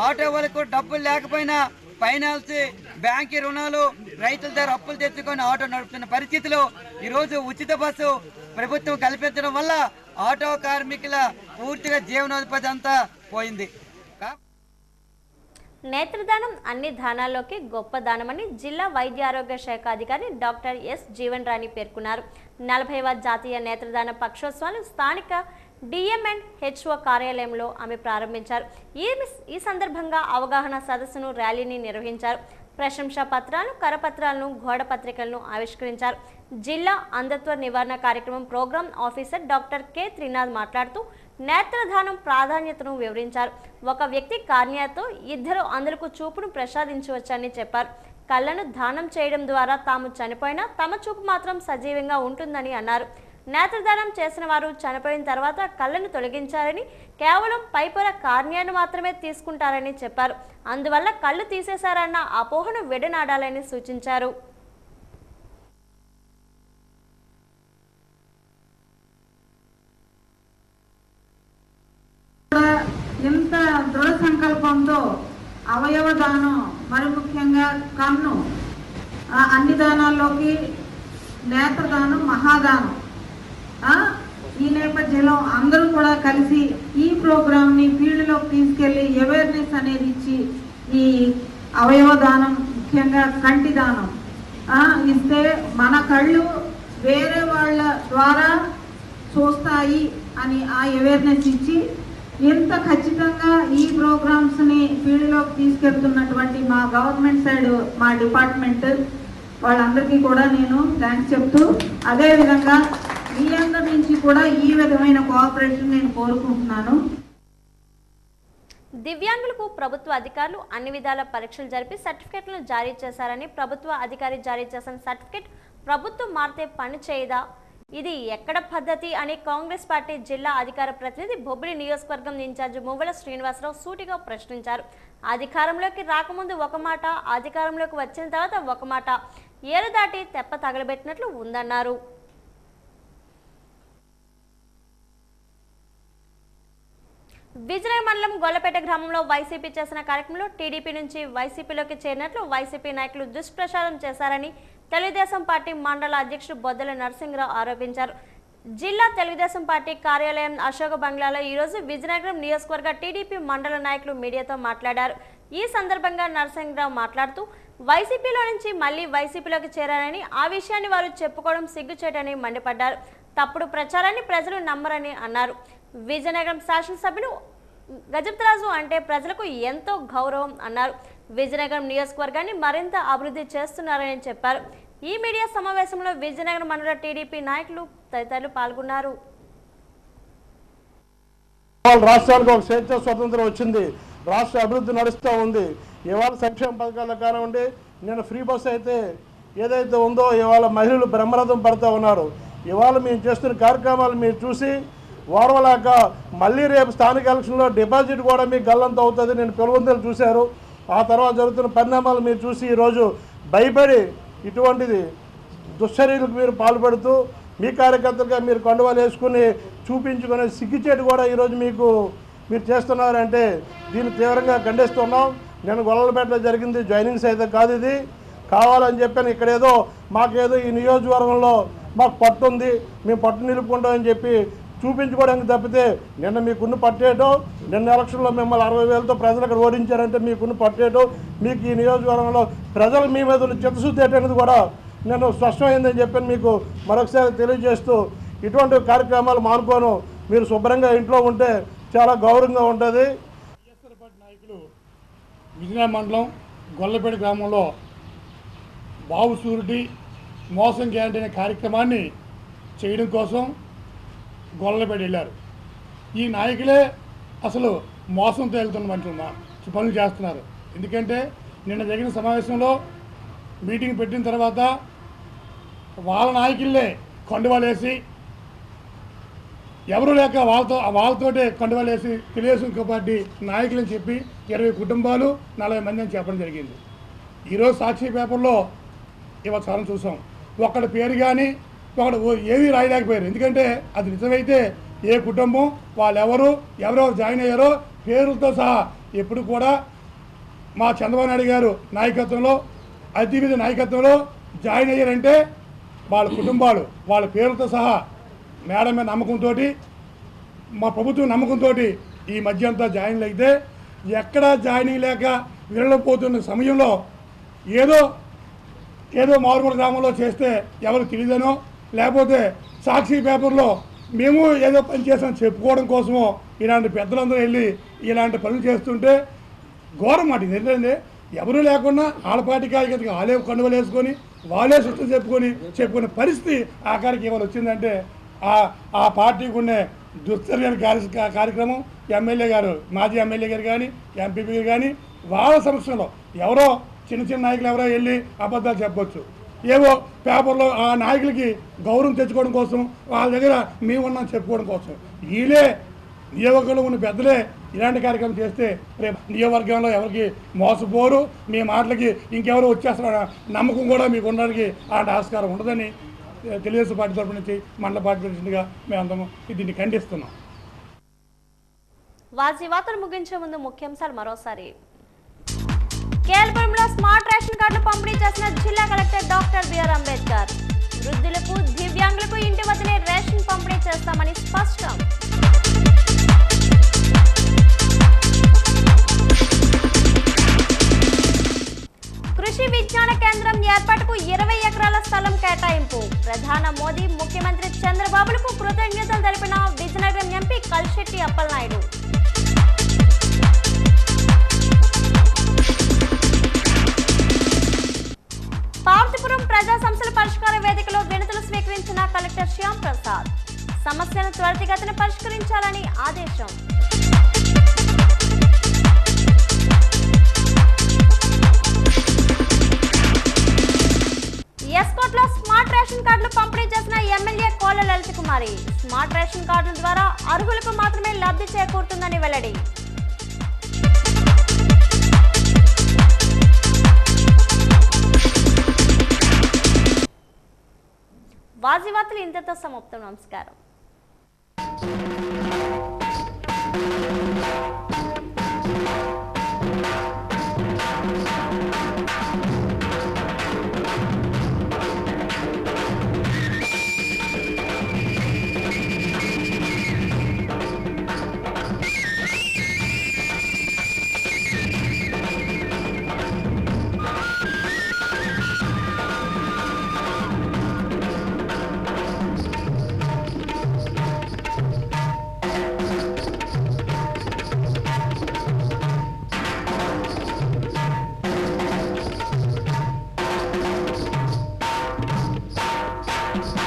ఆటో వాళ్ళకు డబ్బులు లేకపోయినా ఫైనాన్స్, బ్యాంకు రుణాలు, రైతుల దగ్గర అప్పులు తెచ్చుకొని ఆటో నడుపుతున్న పరిస్థితిలో ఈరోజు ఉచిత బస్సు ప్రభుత్వం కల్పించడం వల్ల ఆటో కార్మికుల పూర్తిగా జీవనోపాధి అంతా పోయింది. నేత్రదానం అన్ని దానాల్లోకి గొప్ప దానమని జిల్లా వైద్య ఆరోగ్య శాఖ అధికారి డాక్టర్ ఎస్ జీవన్ రాణి పేర్కొన్నారు. 40వ జాతీయ నేత్రదాన పక్షోత్సవాలు స్థానిక డిఎంఎన్హెచ్ఓ కార్యాలయంలో ఆమె ప్రారంభించారు. ఈ సందర్భంగా అవగాహన సదస్సును, ర్యాలీని నిర్వహించారు. ప్రశంసా పత్రాలు, కరపత్రాలను, గోడ పత్రికలను ఆవిష్కరించారు. జిల్లా అంధత్వ నివారణ కార్యక్రమం program officer doctor K Trinath మాట్లాడుతూ నేత్రదానం ప్రాధాన్యతను వివరించారు. ఒక వ్యక్తి కార్నియాతో 2 అంధులకు చూపును ప్రసాదించవచ్చని చెప్పారు. కళ్ళను దానం చేయడం ద్వారా తాము చనిపోయినా తమ చూపు మాత్రం సజీవంగా ఉంటుందని అన్నారు. నేత్రదానం చేసిన వారు చనిపోయిన తర్వాత కళ్ళను తొలగించారని, కేవలం పైపొర కార్నియాను మాత్రమే తీసుకుంటారని చెప్పారు. అందువల్ల కళ్ళు తీసేశారన్న అపోహను విడనాడాలని సూచించారు. ఎంత దృఢ సంకల్పంతో అవయవ దానం, మరి ముఖ్యంగా కన్ను, అన్ని దానాల్లోకి నేత్రదానం మహాదానం, ఈ నేపథ్యంలో అందరూ కూడా కలిసి ఈ ప్రోగ్రామ్ని ఫీల్డ్లోకి తీసుకెళ్ళి అవేర్నెస్ అనేది ఇచ్చి ఈ అవయవ దానం, ముఖ్యంగా కంటి దానం ఇస్తే మన కళ్ళు వేరే వాళ్ళ ద్వారా చూస్తాయి అని ఆ అవేర్నెస్ ఇచ్చి ఎంత ఖచ్చితంగా ఈ ప్రోగ్రామ్స్ని ఫీల్డ్లోకి తీసుకెళ్తున్నటువంటి మా గవర్నమెంట్ సైడ్, మా డిపార్ట్మెంట్ వాళ్ళందరికీ కూడా నేను థ్యాంక్స్ చెప్తూ, అదేవిధంగా మీ అందరి నుంచి కూడా ఈ విధమైన కోఆపరేషన్ నేను కోరుకుంటున్నాను. దివ్యాంగులకు ప్రభుత్వ అధికారులు అన్ని విధాల పరీక్షలు జరిపి సర్టిఫికెట్లను జారీ చేశారని, ప్రభుత్వ అధికారి జారీ చేసిన సర్టిఫికెట్ ప్రభుత్వం మారితే పని చేయదా, ఇది ఎక్కడ పద్ధతి అని కాంగ్రెస్ పార్టీ జిల్లా అధికార ప్రతినిధి బొబ్బిలి నియోజకవర్గం ఇన్ఛార్జ్ మువ్వల శ్రీనివాసరావు సూటిగా ప్రశ్నించారు. అధికారంలోకి రాకముందు ఒక మాట, అధికారంలోకి వచ్చిన తర్వాత ఒక మాట, ఏరు దాటి తెప్ప తగలబెట్టినట్లు ఉందన్నారు. విజయనగరం మండలం గొల్లపేట గ్రామంలో వైసీపీ చేసిన కార్యక్రమంలో టీడీపీ నుంచి వైసీపీలోకి చేరినట్లు వైసీపీ నాయకులు దుష్ప్రచారం చేశారని తెలుగుదేశం పార్టీ మండల అధ్యక్షుడు బొద్దల నరసింహరావు ఆరోపించారు. జిల్లా తెలుగుదేశం పార్టీ కార్యాలయం అశోక బంగ్లాలో ఈరోజు విజయనగరం నియోజకవర్గ టీడీపీ మండల నాయకులు మీడియాతో మాట్లాడారు. ఈ సందర్భంగా నరసింహరావు మాట్లాడుతూ వైసీపీలో నుంచి మళ్లీ వైసీపీలోకి చేరారని, ఆ విషయాన్ని వారు చెప్పుకోవడం సిగ్గుచేటని మండిపడ్డారు. తప్పుడు ప్రచారాన్ని ప్రజలు నమ్మరని అన్నారు. విజయనగరం శాసనసభ్యులు గజపతిరాజు అంటే ప్రజలకు ఎంతో గౌరవం అన్నారు. విజయనగరం నియోజకవర్గాన్ని మరింత అభివృద్ధి చేస్తున్నారని చెప్పారు. ఈ మీడియా సమావేశంలో విజయనగరం మండల టీడీపీ నాయకులు తదితరులు పాల్గొన్నారు. రాష్ట్రానికి ఒక స్వేచ్ఛ స్వతంత్రం వచ్చింది, రాష్ట్ర అభివృద్ధి నడుస్తూ ఉంది. ఇవాళ సంక్షేమ పథకాలు కానివ్వండి, నేను ఫ్రీ బస్ అయితే ఏదైతే ఉందో ఇవాళ మహిళలు బ్రహ్మరథం పడుతూ ఉన్నారు. ఇవాళ మేము చేస్తున్న కార్యక్రమాలు మీరు చూసి ఓర్వలేక మళ్ళీ రేపు స్థానిక ఎలక్షన్లో డిపాజిట్ కూడా మీకు గల్లంత అవుతుంది నేను పిలువందలు చూశారు. ఆ తర్వాత జరుగుతున్న పరిణామాలు మీరు చూసి ఈరోజు భయపడి ఇటువంటిది దుశ్చర్యలకు మీరు పాల్పడుతూ మీ కార్యకర్తలుగా మీరు కండువాలు వేసుకుని చూపించుకునే సిగ్గుచేటు కూడా ఈరోజు మీరు చేస్తున్నారంటే దీన్ని తీవ్రంగా ఖండిస్తున్నాం. నేను గొల్లపేటలో జరిగింది జాయినింగ్స్ అయితే కాదు, ఇది కావాలని చెప్పాను. ఇక్కడేదో మాకేదో ఈ నియోజకవర్గంలో మాకు పట్టు ఉంది, మేము పట్టు నిలుపుకుంటామని చెప్పి చూపించుకోవడానికి తప్పితే నిన్న మీకున్న పట్టేయటం, నిన్న ఎలక్షన్లో మిమ్మల్ని 60,000తో ప్రజలు అక్కడ ఓడించారంటే మీకున్న పట్టేయటం, మీకు ఈ నియోజకవర్గంలో ప్రజలు మీ మీద ఉన్న చిత్తశుద్ధి అనేది కూడా నేను స్పష్టమైందని చెప్పని మీకు మరొకసారి తెలియజేస్తూ ఇటువంటి కార్యక్రమాలు మానుకోను మీరు శుభ్రంగా ఇంట్లో ఉంటే చాలా గౌరవంగా ఉంటుంది. నాయకులు విజయనగరం మండలం గొల్లపేట గ్రామంలో బాబు షూరిటీ మోసం గ్యారంటీ అనే కార్యక్రమాన్ని చేయడం కోసం గొల్లపెట్టి వెళ్ళారు. ఈ నాయకులే అసలు మోసంతో వెళ్తున్న మనుషులు పనులు చేస్తున్నారు. ఎందుకంటే నిన్న జరిగిన సమావేశంలో మీటింగ్ పెట్టిన తర్వాత వాళ్ళ నాయకులే కండువాలేసి ఎవరు లేక వాళ్ళతోటే కండువాలేసి తెలుగుదేశం పార్టీ నాయకులని చెప్పి 20 కుటుంబాలు 40 మంది అని చెప్పడం జరిగింది. ఈరోజు సాక్షి పేపర్లో ఇవాళ చాలా చూసాం. ఒకటి పేరు కానీ ఒకటి ఏవి రాయలేకపోయారు. ఎందుకంటే అది నిజమైతే ఏ కుటుంబం వాళ్ళెవరు ఎవరెవరు జాయిన్ అయ్యారో పేర్లతో సహా ఎప్పుడు కూడా మా చంద్రబాబు నాయుడు గారు నాయకత్వంలో అతివిధి నాయకత్వంలో జాయిన్ అయ్యారంటే వాళ్ళ కుటుంబాలు వాళ్ళ పేర్లతో సహా మేడం మీద నమ్మకంతో మా ప్రభుత్వం నమ్మకంతో ఈ మధ్య అంతా జాయిన్ అయితే ఎక్కడా జాయినింగ్ లేక విరళపోతున్న సమయంలో ఏదో మారుమూల గ్రామంలో చేస్తే ఎవరు తెలియదనో లేకపోతే సాక్షి పేపర్లో మేము ఏదో పని చేసాం చెప్పుకోవడం కోసమో ఇలాంటి పెద్దలందరూ వెళ్ళి ఇలాంటి పనులు చేస్తుంటే ఘోరం మాట. ఇది ఏంటంటే ఎవరు లేకుండా ఆడపాటి కార్యకర్తగా వాళ్ళే కండువలు వేసుకొని వాళ్ళే సుష్టం చెప్పుకునే పరిస్థితి ఆఖరికి ఇవాళ వచ్చిందంటే ఆ పార్టీకి ఉండే దుశ్చర్యమైన కార్యక్రమం ఎమ్మెల్యే గారు మాజీ ఎమ్మెల్యే గారు కానీ ఎంపీపీ గారు కానీ వాళ్ళ సమక్షంలో ఎవరో చిన్న నాయకులు ఎవరో వెళ్ళి అబద్ధాలు చెప్పొచ్చు. ఏవో పేపర్లో ఆ నాయకులకి గౌరవం తెచ్చుకోవడం కోసం వాళ్ళ దగ్గర మేమున్నాం చెప్పుకోవడం కోసం వీళ్ళే నియోజకవర్గంలో ఉన్న పెద్దలే ఇలాంటి కార్యక్రమం చేస్తే రేపు నియోజకవర్గంలో ఎవరికి మోసపోరు, మీ మాటలకి ఇంకెవరు వచ్చేస్తారన్న నమ్మకం కూడా మీకు ఉండడానికి అలాంటి ఆస్కారం ఉండదని తెలుగుదేశం పార్టీ తరఫు నుంచి మండల పార్టీ ప్రెసిడెంట్గా మేమందరం దీన్ని ఖండిస్తున్నాం. వార్తలు ముగించే ముందు ముఖ్యాంశాలు మరోసారి. కేల్పురంలో స్మార్ట్ రేషన్ కార్డులు పంపిణీ చేసిన జిల్లా కలెక్టర్ డాక్టర్ బిఆర్ అంబేద్కర్. వృద్ధులకు దివ్యాంగులకు ఇంటి వద్దనే రేషన్ పంపిణీ చేస్తామని స్పష్టం. కృషి విజ్ఞాన కేంద్రం ఏర్పాటుకు 20 ఎకరాల స్థలం కేటాయింపు. ప్రధాన మోదీ ముఖ్యమంత్రి చంద్రబాబులకు కృతజ్ఞతలు తెలిపిన విజయనగరం ఎంపీ కల్శెట్టి అప్పలనాయుడు. పార్వతీపురం ప్రజా సమస్యల పరిష్కార వేదికలో వినతులు స్వీకరించిన కలెక్టర్ శ్యామ్ ప్రసాద్. సమస్యను త్వరితగతిన పరిష్కరించాలని ఆదేశం. ఎస్కోట్లో స్మార్ట్ రేషన్ కార్డులు పంపిణీ చేసిన ఎమ్మెల్యే కోల లలిత కుమారి. స్మార్ట్ రేషన్ కార్డుల ద్వారా అర్హులకు మాత్రమే లబ్ధి చేకూరుతుందని వెల్లడి. వార్తలు ఇంతతో సమాప్తం. నమస్కారం. Thank you.